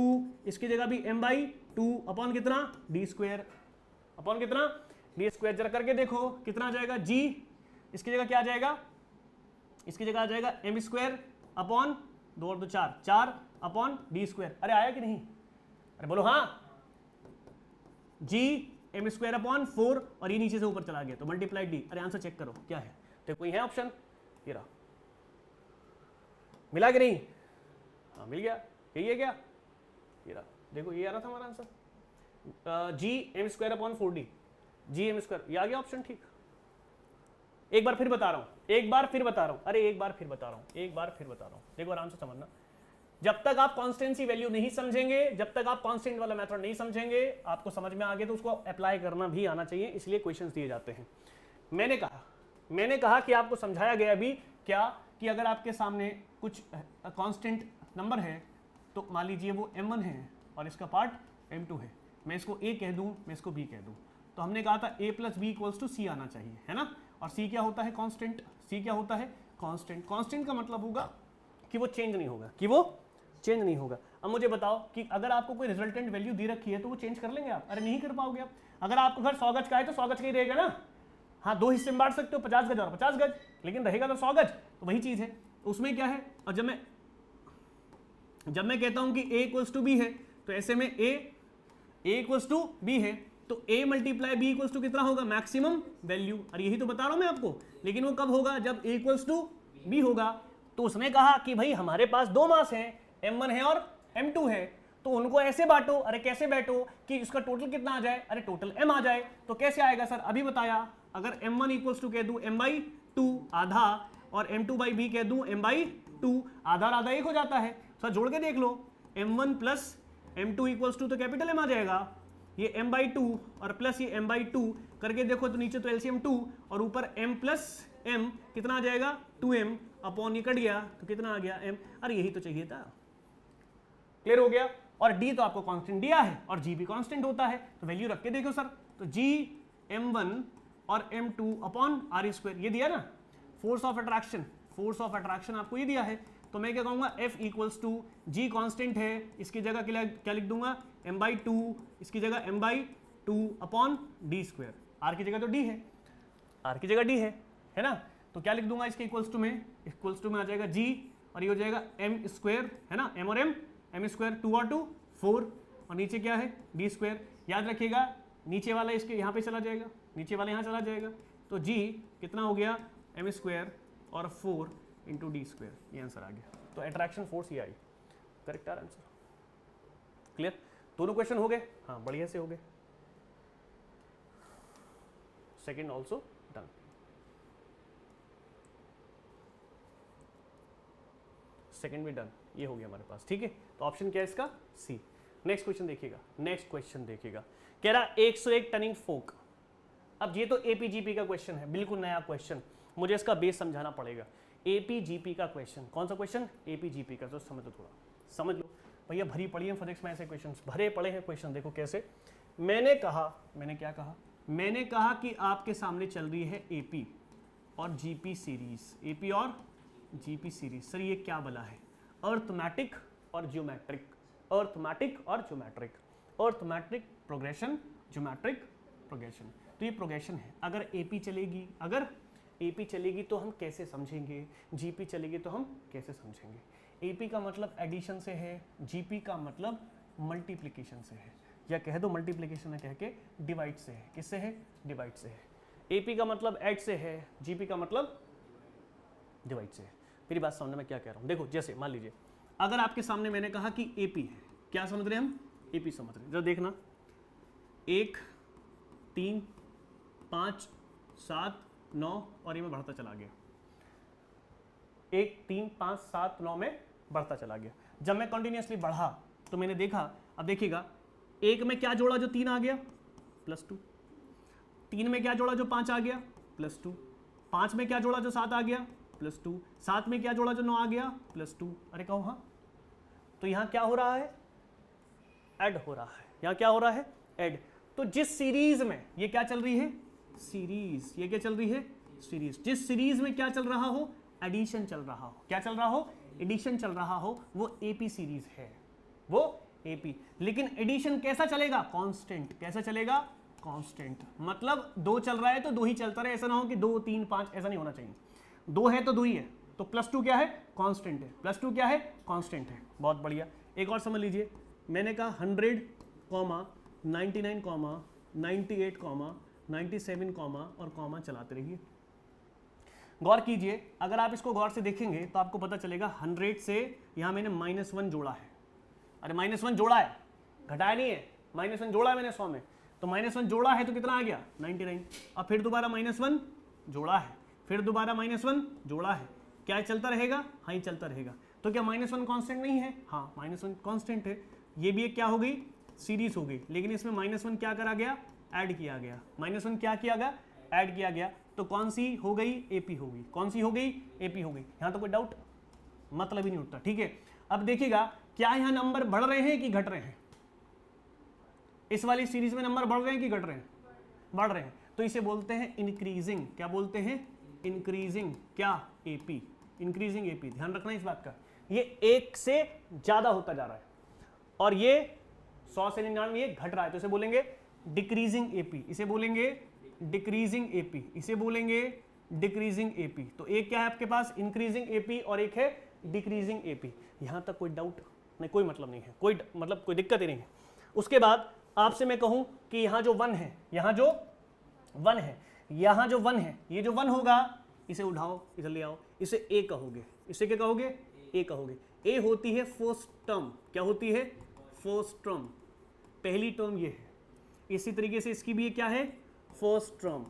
इसकी जगह भी m/2 अपॉन कितना, डी स्क्वेयर, अपॉन कितना, डी स्क्वेयर। जरा करके देखो कितना आ जाएगा, g इसकी जगह क्या आ जाएगा, इसकी जगह आ जाएगा m स्क्वेयर अपॉन 2 और 2 4, 4 अपॉन डी स्क्वेयर। अरे आया कि नहीं, अरे बोलो हाँ, g m स्क्वायर अपॉन 4 और ये नीचे से ऊपर चला गया तो मल्टीप्लाई डी। अरे आंसर चेक करो क्या है, तो कोई है ऑप्शन, ये रहा, मिला कि नहीं, हाँ मिल गया, यही है क्या, ये रहा, देखो ये आ रहा था हमारा answer, G M square upon 4d, G M square, ये आ गया ऑप्शन, ठीक। एक बार फिर बता रहा हूं, एक बार फिर बता रहा हूं, अरे एक बार फिर बता रहा हूं, एक बार फिर बता रहा हूं, देखो आराम से समझना। जब तक आप कांस्टेंसी वैल्यू नहीं समझेंगे, जब तक आप कांस्टेंट वाला मेथड नहीं समझेंगे, आपको समझ में आ गया तो उसको अप्लाई करना भी आना चाहिए, इसलिए क्वेश्चंस दिए जाते हैं। मैंने कहा कि आपको समझाया गया अभी क्या, कि अगर आपके सामने कुछ कांस्टेंट नंबर है तो मान लीजिए वो m1 है और इसका पार्ट m2 है, मैं इसको a कह दूं, मैं इसको b कह दूं, तो हमने कहा था a plus B equals to C आना चाहिए, है ना। और c क्या होता है, कांस्टेंट, c क्या होता है, कांस्टेंट। कांस्टेंट का मतलब होगा कि वो चेंज नहीं होगा, कि वो चेंज नहीं होगा। अब मुझे बताओ कि अगर आपको कोई रिजल्टेंट वैल्यू दी रखी है तो वो चेंज कर लेंगे आप, अरे नहीं कर पाओगे आप। अगर आपको घर 100 गज का है तो 100 गज का ही रहेगा ना, हाँ 2 हिस्से में बांट सकते हो, 50 गज और 50 गज, लेकिन रहेगा तो 100 गज, तो वही चीज है। उसमें क्या है, और जब मैं कहता हूं कि a इक्वल्स टू बी है, तो ऐसे में a इक्वल्स टू बी है, तो a multiply b equals to कितना होगा, मैक्सिमम वैल्यू। और यही तो बता रहा हूं मैं आपको, लेकिन वो कब होगा, जब a इक्वल्स टू b होगा। तो उसने कहा कि भाई हमारे पास 2 मास हैं, m1 है और m2 है, तो उनको ऐसे बांटो। अरे कैसे बांटो कि उसका टोटल कितना आ जाए, अरे टोटल m आ जाए। तो कैसे आएगा सर, अभी बताया, अगर m1 इक्वल्स टू कह दूं m/2 आधा और m2/b कह दूं m/2, आधा और आधा एक हो जाता है। सर जोड़ के देख लो, m1 plus m2 equals to तो कैपिटल m आ जाएगा, ये m/2 और प्लस ये m/2 करके देखो तो नीचे तो एलसीएम 2 और ऊपर m प्लस m कितना आ जाएगा, 2m अपॉन ये कट गया तो कितना आ गया m। अरे यही तो चाहिए था, क्लियर हो गया। और d तो आपको कांस्टेंट दिया है और g भी कांस्टेंट होता है, तो वैल्यू रख के देखो सर, तो g m1 और m2 अपॉन r स्क्वायर, ये दिया ना, फोर्स ऑफ अट्रैक्शन आपको ये दिया है। तो मैं क्या कहूंगा, F equals to G constant है, इसकी जगह क्या लिख दूंगा, m/2, इसकी जगह m/2 upon D square, r की जगह तो d है, r की जगह d है ना, तो क्या लिख दूंगा इसके इक्वल्स टू में, इक्वल्स टू में आ जाएगा g और ये हो जाएगा m स्क्वायर, है ना, m और m स्क्वायर, 2 और 2 4 और नीचे क्या है, d स्क्वायर। याद रखिएगा नीचे वाला इसके यहाँ पे चला जाएगा, नीचे वाला यहाँ चला जाएगा, तो g कितना हो गया, m स्क्वायर और 4 इंटू डी स्क्वायर, ये आंसर आ गया। तो अट्रैक्शन फोर्स ये आई, करेक्ट आंसर, क्लियर। दोनों क्वेश्चन हो गए, हाँ बढ़िया से हो गए। Second also done. सेकंड भी डन, ये हो गया हमारे पास, ठीक है। तो ऑप्शन क्या है इसका, सी। नेक्स्ट क्वेश्चन देखिएगा, कह रहा 101 टनिंग फोक। अब ये तो एपीजीपी का क्वेश्चन है, बिल्कुल नया क्वेश्चन, मुझे इसका बेस समझाना पड़ेगा। एपीजीपी का क्वेश्चन, कौन सा क्वेश्चन, एपीजीपी का, तो समझ लो, थोड़ा समझ लो भैया, भरी पड़ी है फिजिक्स में ऐसे क्वेश्चन, भरे पड़े हैं क्वेश्चन। देखो कैसे, मैंने क्या कहा, मैंने कहा कि आपके सामने चल रही है एपी और जीपी सीरीज, एपी और जीपी सीरीज। सर ये क्या बला है, अर्थमेटिक और ज्योमेट्रिक, अर्थमेटिक और geometric, arithmetic progression, geometric progression. तो ये प्रोग्रेशन है। अगर एपी चलेगी तो हम कैसे समझेंगे, जीपी चलेगी तो हम कैसे समझेंगे। एपी का मतलब एडिशन से है, जीपी का मतलब मल्टीप्लिकेशन से है, या कह दो मल्टीप्लिकेशन है कह के डिवाइड से है। किससे है, डिवाइड से है। एपी का मतलब ऐड से है, जीपी का मतलब डिवाइड से है। मेरी बात समझने में क्या कह रहा हूँ, देखो जैसे मान लीजिए अगर आपके सामने मैंने कहा कि एपी है, क्या समझ रहे हैं हम, एपी समझ रहे हैं। जरा देखना, 1 3 5 7 9 और ये में बढ़ता चला गया, 1 3 5 7 9 में बढ़ता चला गया। जब मैं कंटिन्यूसली बढ़ा तो मैंने देखा अब देखिएगा, एक में क्या जोड़ा जो 3 आ गया, +2, 3 में क्या जोड़ा जो 5 आ गया, +2, 5 में क्या जोड़ा जो 7 आ गया, +2, 7 में क्या जोड़ा जो 9 आ गया, +2। अरे कहो हाँ, तो यहाँ क्या हो रहा है, ऐड हो रहा है, यहाँ क्या हो रहा है, ऐड। तो जिस सीरीज में ये क्या चल रही है, सीरीज, ये क्या चल रही है, सीरीज, जिस सीरीज में क्या चल रहा हो, एडिशन चल रहा हो, क्या चल रहा हो, एडिशन चल रहा हो, वो एपी सीरीज है, वो एपी। लेकिन एडिशन कैसा चलेगा, कांस्टेंट, कैसा चलेगा, कांस्टेंट। मतलब 2 चल रहा है तो 2 ही चलता रहे, ऐसा ना हो कि 2 3 5, ऐसा नहीं होना चाहिए। 2 है तो 2 ही है, तो +2 क्या है, कांस्टेंट है, +2 क्या है, कांस्टेंट है। बहुत बढ़िया। एक और समझ लीजिए, मैंने कहा 100, 99, 98, 97, और कॉमा चलाते रहिए। गौर कीजिए, अगर आप इसको गौर से देखेंगे तो आपको पता चलेगा 100 से यहाँ मैंने -1 जोड़ा है। अरे -1 जोड़ा है, घटाया नहीं है, -1 जोड़ा है मैंने 100 में, तो -1 जोड़ा है तो कितना आ गया, 99। अब फिर दोबारा -1 जोड़ा है, फिर दोबारा -1 जोड़ा है, क्या चलता रहेगा, हाँ ही चलता रहेगा। तो क्या -1 कांस्टेंट नहीं है, हाँ -1 कांस्टेंट है। ये भी एक क्या हो गई, सीरीज हो गई, लेकिन इसमें -1 क्या करा गया, ऐड किया गया, -1 क्या किया गया, ऐड किया गया। तो कौन सी हो गई, एपी हो गई, कौन सी हो गई, एपी हो गई। यहां तो कोई डाउट मतलब ही नहीं उठता, ठीक है। अब देखिएगा, क्या यहां नंबर बढ़ रहे हैं कि घट रहे हैं, इस वाली सीरीज में नंबर बढ़ रहे हैं कि घट रहे हैं, बढ़ रहे हैं, तो इसे बोलते हैं इंक्रीजिंग, क्या बोलते हैं, इंक्रीजिंग, क्या, एपी, इंक्रीजिंग एपी। ध्यान रखना इस बात का, ये 1 से ज्यादा होता जा रहा है और ये 100 से 99 ये घट रहा है, तो इसे बोलेंगे डिक्रीजिंग एपी, इसे बोलेंगे डिक्रीजिंग एपी, इसे बोलेंगे डिक्रीजिंग एपी। तो एक क्या है आपके पास, इंक्रीजिंग एपी, और एक है डिक्रीजिंग एपी। यहां तक कोई डाउट नहीं, कोई मतलब नहीं है, कोई मतलब कोई दिक्कत ही नहीं है। उसके बाद आपसे मैं कहूं कि यहां जो 1 है, यहां जो 1 है, यहां जो 1 है, ये जो 1 होगा, इसे उठाओ, इधर ले आओ, इसे ए कहोगे, इसे क्या कहोगे, ए कहोगे। ए होती है फर्स्ट टर्म, क्या होती है, फर्स्ट टर्म, पहली टर्म ये है। इसी तरीके से इसकी भी ये क्या है, फर्स्ट टर्म,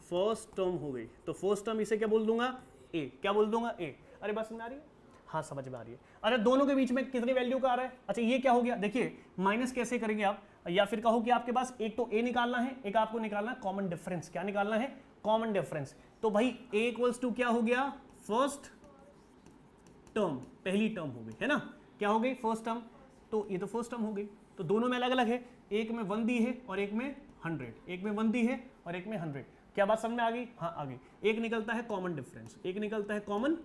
फर्स्ट टर्म हो गई, तो फर्स्ट टर्म इसे क्या बोल दूंगा, ए, क्या बोल दूंगा, ए। अरे बात समझ आ रही है, हाँ समझ में आ रही है। अरे दोनों के बीच में कितनी वैल्यू का आ रहा है, अच्छा ये क्या हो गया, देखिए माइनस कैसे करेंगे आप, या फिर कहो कि आपके पास एक तो ए निकालना है, एक आपको निकालना है कॉमन डिफरेंस, क्या निकालना है, कॉमन डिफरेंस। तो भाई ए इक्वल्स टू क्या हो गया, फर्स्ट टर्म, पहली टर्म हो गई है ना, क्या हो गई, फर्स्ट टर्म। तो ये तो फर्स्ट टर्म हो गई, तो दोनों में अलग अलग है, एक में 1 दी है और एक में 100, एक में 1 दी है और एक में 100। क्या बात समझ में आ गई, हाँ आ गई। एक निकलता है कॉमन डिफरेंस, एक निकलता है कॉमन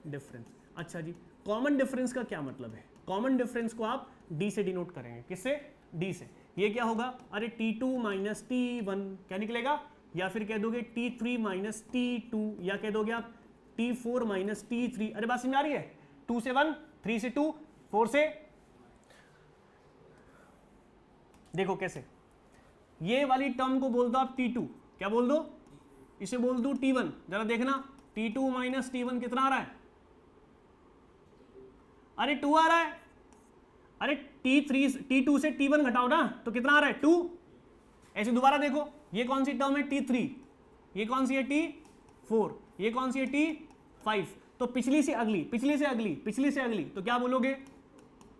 डिफरेंस। अच्छा जी, कॉमन डिफरेंस का क्या मतलब है, कॉमन डिफरेंस को आप डी से डिनोट करेंगे, किससे, डी से। ये क्या होगा, अरे T2 माइनस T1 क्या निकलेगा, या फिर कह दोगे T3 माइनस T2, या कह दोगे आप T4 माइनस T3। अरे बात समझ में आ रही है, 2 से 1, 3 से 2, 4 से, देखो कैसे, ये वाली टर्म को बोल दो आप T2, क्या बोल दो, इसे बोल दो T1। जरा देखना, T2 माइनस T1 कितना आ रहा है, अरे 2 आ रहा है। अरे T2 से T1 घटाओ ना, तो कितना आ रहा है, 2। ऐसे दोबारा देखो, ये कौन सी टर्म है, T3, ये कौन सी है, T4, ये कौन सी है, T5। तो पिछली से अगली, पिछली से अगली, पिछली से अगली, तो क्या बोलोगे,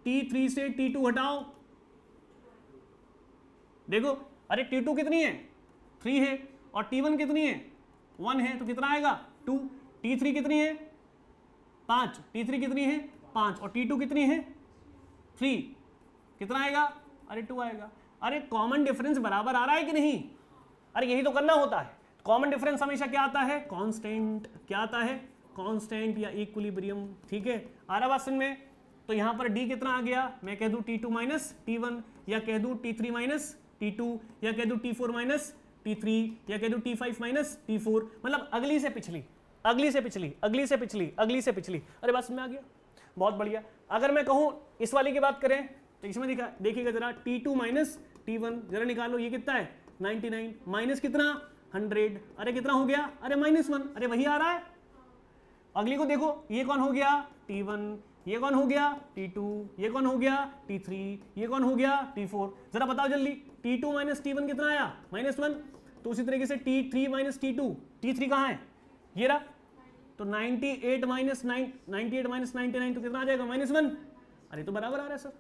T3 से T2 हटाओ, देखो, अरे T2 कितनी है, 3 है, और T1 कितनी है, 1 है, तो कितना आएगा, 2। T3 कितनी है, 5, T3 कितनी है, 5, और T2 कितनी है, 3, कितना आएगा, अरे 2 आएगा। अरे कॉमन डिफरेंस बराबर आ रहा है कि नहीं, अरे यही तो करना होता है। कॉमन डिफरेंस हमेशा क्या आता है, कांस्टेंट, क्या आता है, कांस्टेंट या इक्विलिब्रियम, ठीक है। आ रहा बात समझ में। तो यहां पर D कितना आ गया, मैं कह दूं T2 माइनस T1, या कह दूं T3 माइनस T2, या कह दूं T4 माइनस T3, या कह दूं T5 माइनस T4, मतलब अगली से पिछली, अगली से पिछली, अगली से पिछली, अगली से पिछली। अरे बात समझ में आ गया, बहुत बढ़िया। अगर मैं कहूं इस वाली की बात करें, तो इसमें देखिएगा जरा, T2 माइनस T1 जरा निकालो, ये कितना है, 99, माइनस कितना, 100, अरे कितना हो गया, अरे -1, अरे वही आ रहा है। अगली को देखो, ये कौन हो गया, T1, ये कौन हो गया, T2, ये कौन हो गया, T3, ये कौन हो गया, T4। जरा बताओ जल्दी, T2 माइनस T1 कितना आया, -1। तो उसी तरीके से T3 माइनस T2, T3 कहाँ है, ये रहा, तो 98 माइनस 99 तो कितना आ जाएगा, -1। अरे तो बराबर आ रहा है सर,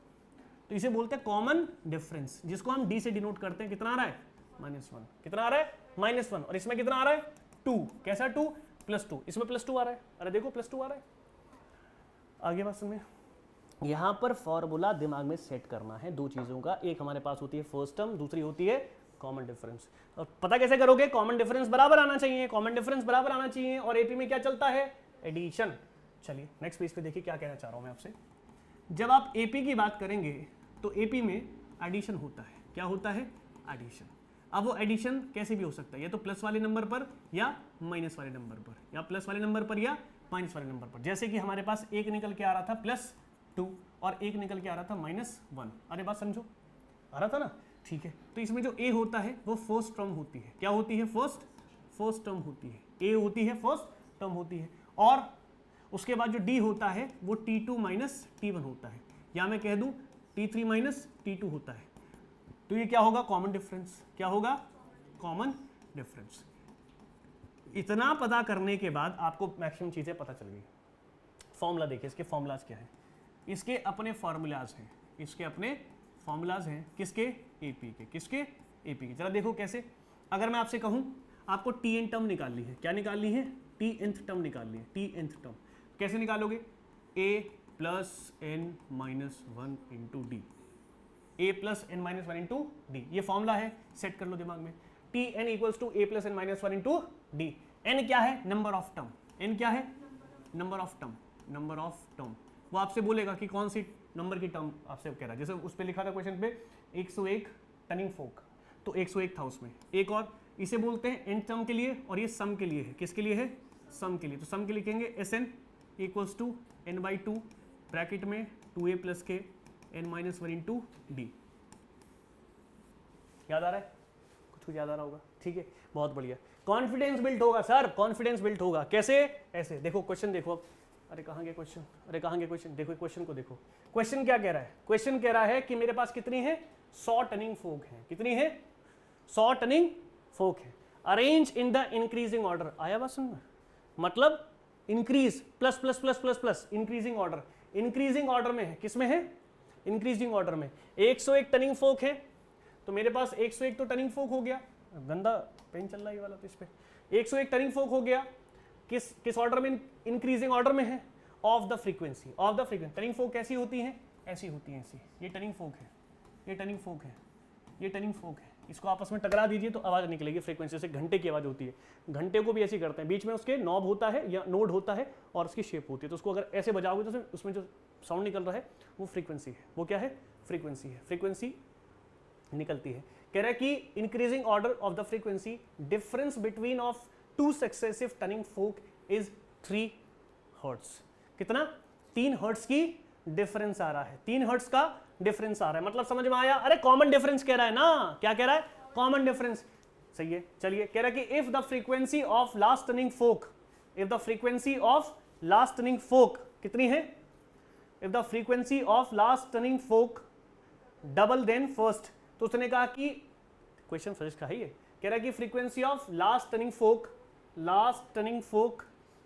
तो इसे बोलते हैं कॉमन डिफरेंस, जिसको हम डी से डिनोट करते हैं। कितना आ रहा है? -1। कितना आ रहा है? -1। और इसमें कितना आ रहा है? 2। कैसा 2? +2। इसमें +2 आ रहा है। अरे देखो +2 आ रहा है। आगे बात सुनिए, यहां पर फॉर्मूला दिमाग में सेट करना है दो चीजों का। एक हमारे पास होती है फर्स्ट टर्म, दूसरी होती है कॉमन डिफरेंस। और पता कैसे करोगे? कॉमन डिफरेंस बराबर आना चाहिए, कॉमन डिफरेंस बराबर आना चाहिए। और एपी में क्या चलता है? एडिशन। चलिए नेक्स्ट पेज पे देखिए क्या कहना चाह रहा हूं मैं आपसे। जब आप एपी की बात करेंगे तो एपी में एडिशन होता है। क्या होता है? एडिशन। अब वो एडिशन कैसे भी हो सकता है, या तो प्लस वाले नंबर पर या माइनस वाले नंबर पर, या प्लस वाले नंबर पर या माइनस वाले नंबर पर। जैसे कि हमारे पास एक निकल के आ रहा था +2 और एक निकल के आ रहा था -1। अरे बात समझो, आ रहा था ना? ठीक है, तो इसमें जो ए होता है वो फर्स्ट टर्म होती है। क्या होती है? फर्स्ट टर्म होती है। ए होती है फर्स्ट टर्म होती है। और उसके बाद जो डी होता है वो T2 - T1 होता है, या मैं कह दूं T3 - T2 होता है। तो ये क्या होगा? Common difference. क्या होगा? Common difference. इतना पता करने के बाद आपको मैक्सिमम चीजें पता चल गई। फॉर्मूला देखिए, इसके फॉर्मूलाज क्या है? इसके अपने फॉर्मूलाज हैं, इसके अपने फॉर्मूलाज हैं। किसके? एपी के। किसके? एपी के। जरा देखो कैसे। अगर मैं आपसे कहूं आपको टी टर्म निकालनी है, क्या निकालनी है? टी टर्म निकालनी है। टी टर्म कैसे निकालोगे? a + n - 1 into D. a + n - 1 into D, ये फॉर्मूला है, सेट कर लो दिमाग में। Tn = a + n - 1 into D. n क्या है? Number of term. n क्या है? Number of term. Number of term. वो आपसे बोलेगा कि कौन सी नंबर की टर्म आपसे कह रहा है। जैसे उस पर लिखा था क्वेश्चन पे 101 टनिंग फोक, तो 101 था उसमें। एक और इसे बोलते हैं n टर्म के लिए, और ये सम के लिए है। किसके लिए है? सम के लिए। तो सम के लिखेंगे Sn = n/2 ब्रैकेट में 2a + k n - 1 into D. याद आ रहा है? कुछ याद आ रहा होगा। ठीक है, बहुत बढ़िया। कॉन्फिडेंस बिल्ड होगा सर, कॉन्फिडेंस बिल्ड होगा। कैसे? ऐसे देखो क्वेश्चन देखो अब। अरे कहाँ गए क्वेश्चन? अरे कहाँ गए क्वेश्चन? देखो क्वेश्चन को देखो। क्वेश्चन क्या कह रहा है? क्वेश्चन कह रहा है कि मेरे पास कितनी है? 100 टनिंग फोक है। कितनी है? 100 टनिंग फोक है। Arrange in the increasing order. आया बात सुनना? मतलब increase plus plus plus plus plus increasing order. Increasing order में है। किस में है? इंक्रीजिंग ऑर्डर में। 101 टनिंग फोक है, तो मेरे पास 101 तो टनिंग फोक हो गया। गंदा पेन चल रहा है ये वाला, तो इस पे 101 टनिंग फोक हो गया। किस ऑर्डर में? इंक्रीजिंग ऑर्डर में है। Of the frequency. Of the frequency. Tuning fork कैसी होती है? ऐसी होती है, ऐसी। ये टनिंग फोक है, ये टनिंग फोक है, ये टनिंग फोक है। इसको आपस में टकरा दीजिए तो आवाज निकलेगी फ्रीक्वेंसी से। घंटे की आवाज होती है। घंटे को भी ऐसी करते हैं, बीच में उसके नॉब होता है या नोड होता है और उसकी शेप होती है। तो उसको अगर ऐसे बजाओगे तो उसमें जो साउंड निकल रहा है वो फ्रीक्वेंसी है। वो क्या है? फ्रीक्वेंसी है। फ्रीक्वेंसी निकलती है। कह रहा है कि increasing order of the frequency, difference between of 2 successive tuning fork is 3 hertz. कितना? 3 हर्ट्ज की डिफरेंस आ रहा है। 3 हर्ट्ज का डिफरेंस आ रहा है। मतलब समझ में आया? अरे कॉमन डिफरेंस कह रहा है ना। क्या कह रहा है? Common difference. सही है। चलिए, कह रहा है कि if the frequency of last tuning fork, if the frequency of last tuning fork कितनी है? If the frequency of last tuning fork double than first. तो उसने कहा कि क्वेश्चन फर्स्ट का है ये। कह रहा है कि frequency of last tuning fork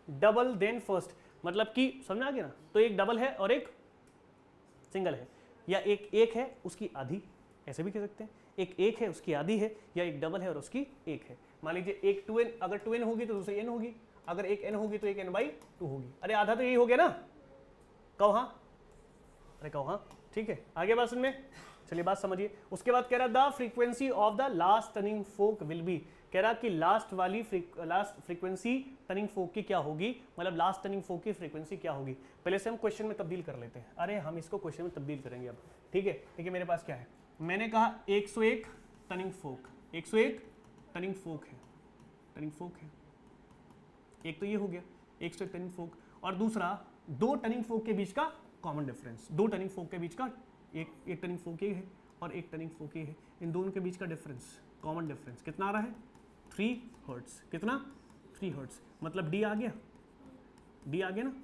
double than first. मतलब कि समझ आ गया ना? तो एक डबल है और एक सिंगल है, या एक है उसकी आधी, ऐसे भी कह सकते हैं। एक है उसकी आधी है, या एक डबल है और उसकी एक है। मान लीजिए एक 2n, अगर 2n होगी तो दूसरी n होगी, अगर एक n होगी तो एक n/2 होगी। अरे आधा तो यही हो गया ना? कहो हाँ? अरे कहो हाँ। ठीक है, आगे बात सुन में। चलिए बात समझिए। उसके बाद कह रहा the frequency of the last tuning fork will be. कह रहा कि लास्ट फ्रीक्वेंसी टनिंग फोक की क्या होगी, मतलब लास्ट टनिंग फोक की फ्रीक्वेंसी क्या होगी। पहले से हम क्वेश्चन में तब्दील कर लेते हैं। अरे हम इसको क्वेश्चन में तब्दील करेंगे अब। ठीक है, देखिए मेरे पास क्या है। मैंने कहा 101 टनिंग फोक, 101 टनिंग फोक है, टनिंग फोक है। एक तो ये हो गया 101 टनिंग फोक, और दूसरा 2 टनिंग फोक के बीच का कॉमन डिफरेंस। 2 टनिंग फोक के बीच का, एक टनिंग फोक ये है और एक टनिंग फोक ये है, इन दोनों के बीच का डिफरेंस, कॉमन डिफरेंस कितना आ रहा है? 3 हर्ट्ज। कितना? 3 हर्ट्ज। मतलब डी आ गया, डी आ गया ना?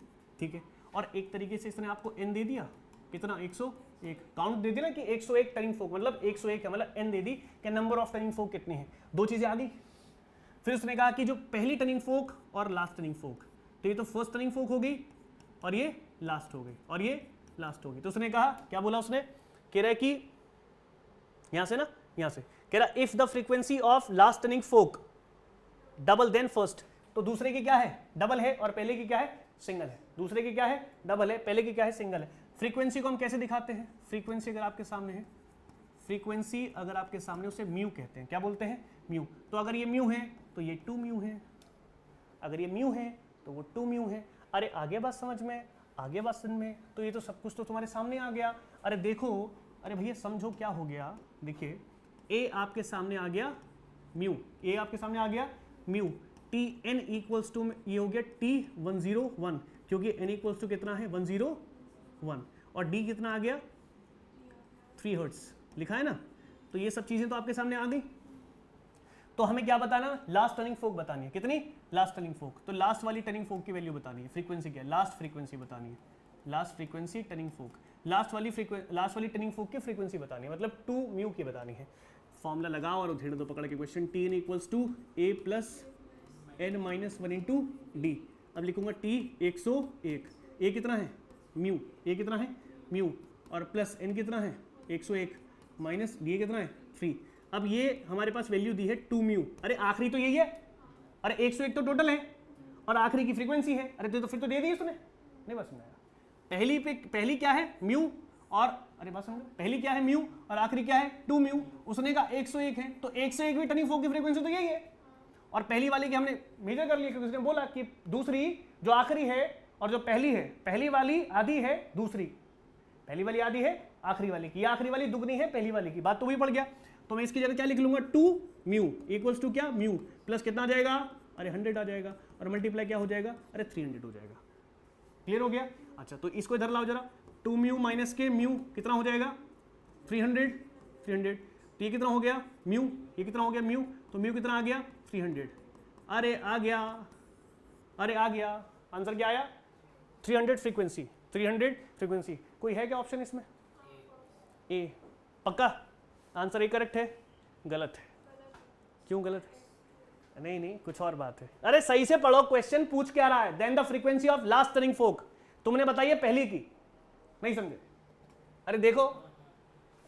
ठीक है। और एक तरीके से इसने आपको एन दे दिया, कितना? 101 काउंट दे दिया ना कि 101 टनिंग फोक, मतलब 101 है, मतलब एन दे दी कि नंबर ऑफ टनिंग फोक कितनी है। 2 चीजें आ गई। फिर उसने कहा कि जो पहली टनिंग फोक और लास्ट टनिंग फोक, तो ये तो फर्स्ट टनिंग फोक हो गई और ये लास्ट हो गई और ये लास्ट हो गई। तो उसने कहा, क्या बोला उसने कह रहा है कि यहां से ना, यहां से कह रहा if the frequency of last turning fork double than first, तो दूसरे की क्या है, डबल है, और पहले की क्या है, सिंगल है। दूसरे की क्या है, डबल है, पहले की क्या है, सिंगल है। फ्रीक्वेंसी को हम कैसे दिखाते हैं, फ्रीक्वेंसी अगर आपके सामने है, फ्रीक्वेंसी अगर आपके सामने, उसे म्यू कहते हैं। क्या बोलते हैं, म्यू। तो अगर ये म्यू है तो ये 2 म्यू है, अगर ये म्यू है तो वो 2 म्यू है। अरे आगे बात समझ में, आगे बात समझ में, तो ये तो सब कुछ तो तुम्हारे सामने आ गया। अरे देखो, अरे भैया समझो क्या हो गया, देखिए ए आपके सामने आ गया म्यू, ए आपके सामने आ गया mu, T N equals to, ये हो गया टी 101, क्योंकि एन इक्वल्स टू कितना है 101, और डी कितना आ गया 3 हर्ट्ज लिखा है ना। तो ये सब चीजें तो आपके सामने आ गई। तो हमें क्या बताना, लास्ट टर्निंग फोक बतानी है। कितनी, लास्ट टर्निंग फोक। तो लास्ट वाली टर्निंग फोक की वैल्यू बतानी है, फ्रीक्वेंसी क्या है, लास्ट फ्रीक्वेंसी बतानी है, लास्ट फ्रीक्वेंसी टर्निंग फोक, लास्ट वाली टर्निंग फोक की फ्रीक्वेंसी बतानी है, मतलब 2 म्यू की बतानी है। फॉर्मूला लगाओ और उधेड़ दो पकड़ के question, T N equals to A plus N minus 1 into D. अब लिखूंगा टी 101, ए कितना है म्यू, ए कितना है म्यू, और प्लस एन कितना है 101, माइनस डी कितना है 3। अब ये हमारे पास वैल्यू दी है 2 म्यू, अरे आखिरी तो यही है, अरे 101 तो टोटल है और आखिरी की फ्रीक्वेंसी है। अरे तो फिर तो दे दी उसने, नहीं बस सुनाया। पहली क्या है म्यू, और अरे बात समझो, पहली क्या है म्यू और आखिरी क्या है 2 म्यू। उसने कहा 101 है, तो 101 भी टर्निंग फोक की फ्रीक्वेंसी तो यही है। और पहली वाली की हमने मेजर कर लिया, क्योंकि उसने बोला कि दूसरी जो आखिरी है और जो पहली है, पहली वाली आधी है दूसरी, पहली वाली आधी है आखिरी वाली की, आखिरी वाली दुगनी है पहली वाली की। बात तो वही पड़ गया। तो मैं इसकी जगह क्या लिख लूंगा, 2 म्यू इक्वल्स टू क्या म्यू प्लस कितना आ जाएगा, अरे 100 आ जाएगा, और मल्टीप्लाई क्या हो जाएगा, अरे 300 हो जाएगा। क्लियर हो गया। अच्छा तो इसको इधर लाओ जरा, 2 म्यू माइनस के म्यू कितना हो जाएगा 300, तो ये कितना हो गया म्यू, ये कितना हो गया म्यू, तो म्यू कितना आ गया 300। अरे आ गया, अरे आ गया, आंसर क्या आया 300 फ्रीक्वेंसी, 300 फ्रीक्वेंसी। कोई है क्या ऑप्शन इसमें, ए पक्का आंसर ए करेक्ट है, गलत है। क्यों गलत है, नहीं कुछ और बात है। अरे सही से पढ़ो, क्वेश्चन पूछ क्या रहा है, then the frequency of last turning fork. तुमने बताइए पहली की, नहीं समझे, अरे देखो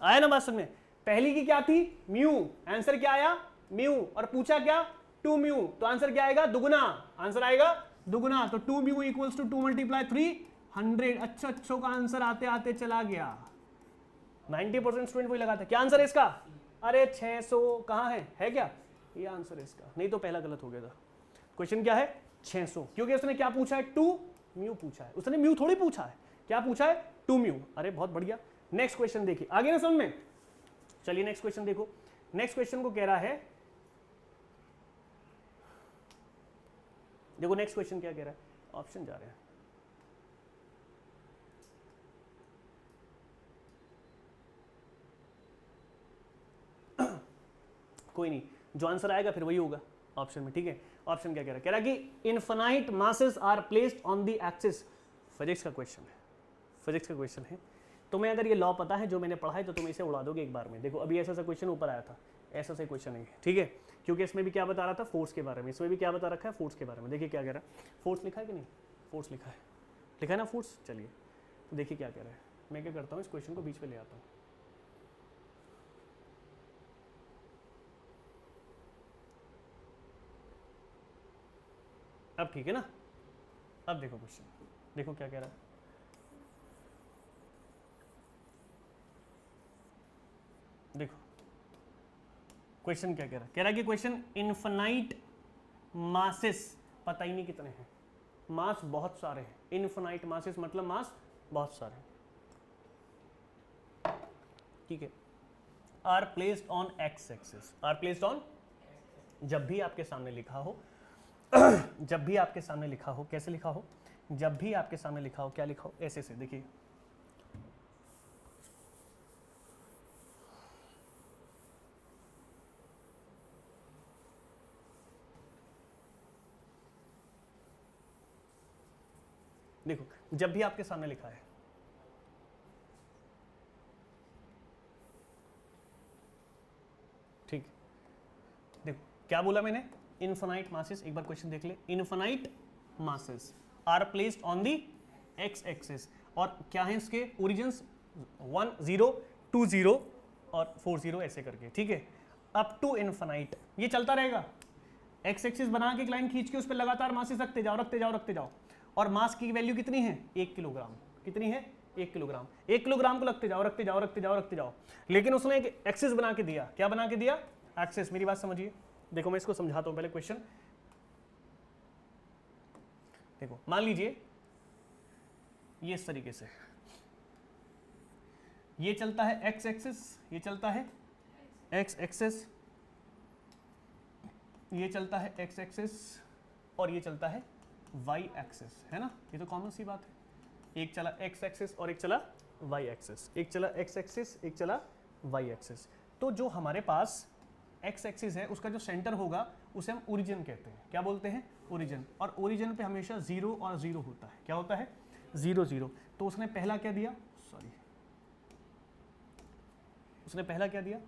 आया ना बात समझ में। पहली की क्या थी म्यू, आंसर क्या आया म्यू, और पूछा क्या 2 म्यू, तो आंसर क्या आएगा दुगुना, आंसर आएगा दुगुना। तो 2 म्यू इक्वल्स टू 2 मल्टीप्लाई 300। अच्छों का आंसर आते आते चला गया। 90% स्टूडेंट वही लगाते। क्या आंसर है इसका, अरे 600 कहाँ है क्या, ये आंसर है इसका, नहीं तो पहला गलत हो गया था। क्वेश्चन क्या है 600, क्योंकि उसने क्या पूछा है 2 म्यू पूछा है, उसने म्यू थोड़ी पूछा है, क्या पूछा है 2 म्यू। अरे बहुत बढ़िया। नेक्स्ट क्वेश्चन देखिए, आगे ना समझ में। चलिए नेक्स्ट क्वेश्चन देखो। नेक्स्ट क्वेश्चन को कह रहा है, देखो नेक्स्ट क्वेश्चन क्या कह रहा है, ऑप्शन जा रहे हैं। कोई नहीं, जो आंसर आएगा फिर वही होगा ऑप्शन में, ठीक है। ऑप्शन क्या कह रहा है कि infinite masses are placed on the axis. Physics का क्वेश्चन है, फिजिक्स का क्वेश्चन है। तुम्हें अगर ये लॉ पता है जो मैंने पढ़ा है तो तुम इसे उड़ा दोगे एक बार में। देखो अभी ऐसा सा क्वेश्चन ऊपर आया था, ऐसा सा क्वेश्चन है, ठीक है, क्योंकि इसमें भी क्या बता रहा था फोर्स के बारे में, इसमें भी क्या बता रखा है फोर्स के बारे में। देखिए क्या कह रहा है, फोर्स लिखा है कि नहीं, फोर्स लिखा है ना फोर्स। चलिए तो देखिए क्या कह रहा है। मैं क्या करता हूँ, इस क्वेश्चन को बीच में ले आता हूँ। अब ठीक है ना, अब देखो क्वेश्चन, देखो क्या कह रहा है। देखो क्वेश्चन क्या कह रहा है, कह रहा है कि क्वेश्चन इनफाइनाइट मासेस, पता ही नहीं कितने हैं, मास बहुत सारे हैं। इनफाइनाइट मासेस मतलब मास बहुत सारे हैं, ठीक है। Are placed on X axis, are placed on, जब भी आपके सामने लिखा हो जब भी आपके सामने लिखा हो, कैसे लिखा हो, जब भी आपके सामने लिखा हो, क्या लिखा हो, ऐसे से। देखिए देखो, जब भी आपके सामने लिखा है, ठीक, देखो क्या बोला मैंने, इनफाइनाइट मासेस। एक बार क्वेश्चन देख ले, infinite masses are placed on the X axis, और क्या है इसके ओरिजिन्स 1 0 2 0 और 4 0 ऐसे करके, ठीक है, अप टू इनफाइनाइट ये चलता रहेगा। एक्स एक्सिस बना के एक लाइन खींच के उस पर लगातार मासेस रखते जाओ रखते जाओ रखते जाओ, और मास की वैल्यू कितनी है 1 किलोग्राम, कितनी है 1 किलोग्राम, 1 किलोग्राम को लगते जाओ रखते जाओ रखते जाओ रखते जाओ। लेकिन उसने एक एक्सिस बना के दिया, क्या बना के दिया, एक्सिस। मेरी बात समझिए, देखो मैं इसको समझाता हूं पहले क्वेश्चन। देखो मान लीजिए ये इस तरीके से, ये चलता है एक्स एक्सिस, ये चलता है एक्स एक्सिस, ये चलता है एक्स एक्सिस, और ये चलता है वाई एक्सिस, है ना, ये तो कॉमन सी बात है। एक चला एक्स एक्सिस और एक चला वाई एक्सिस, एक चला एक्स एक्सिस एक चला वाई एक्सिस। तो जो हमारे पास एक्स एक्सिस है उसका जो सेंटर होगा उसे हम ओरिजिन कहते हैं। क्या बोलते हैं, ओरिजिन। और ओरिजिन पे हमेशा 0 और 0 होता है। क्या होता है, 0 0। तो उसने पहला क्या दिया, सॉरी, उसने पहला क्या दिया,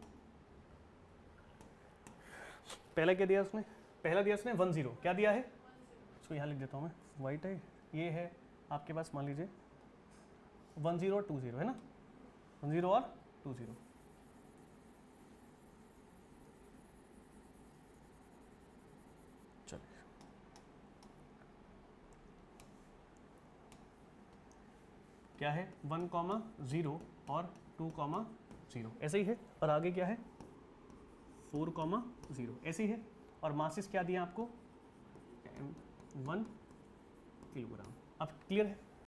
पहला क्या दिया उसने, पहला दिया उसने 1 0। क्या दिया है, इसको यहाँ लिख देता हूँ मैं, वाइट है, ये है आपके पास, मान लीजिए 1 0 और 2 0 है ना, 1 0 और 2 0। चलिए क्या है 1 0 और 2 0 ऐसे ही है, और आगे क्या है 4 0 ऐसे ही है, और मासेस क्या दिया आपको 1 किलोग्राम। अब क्लियर है।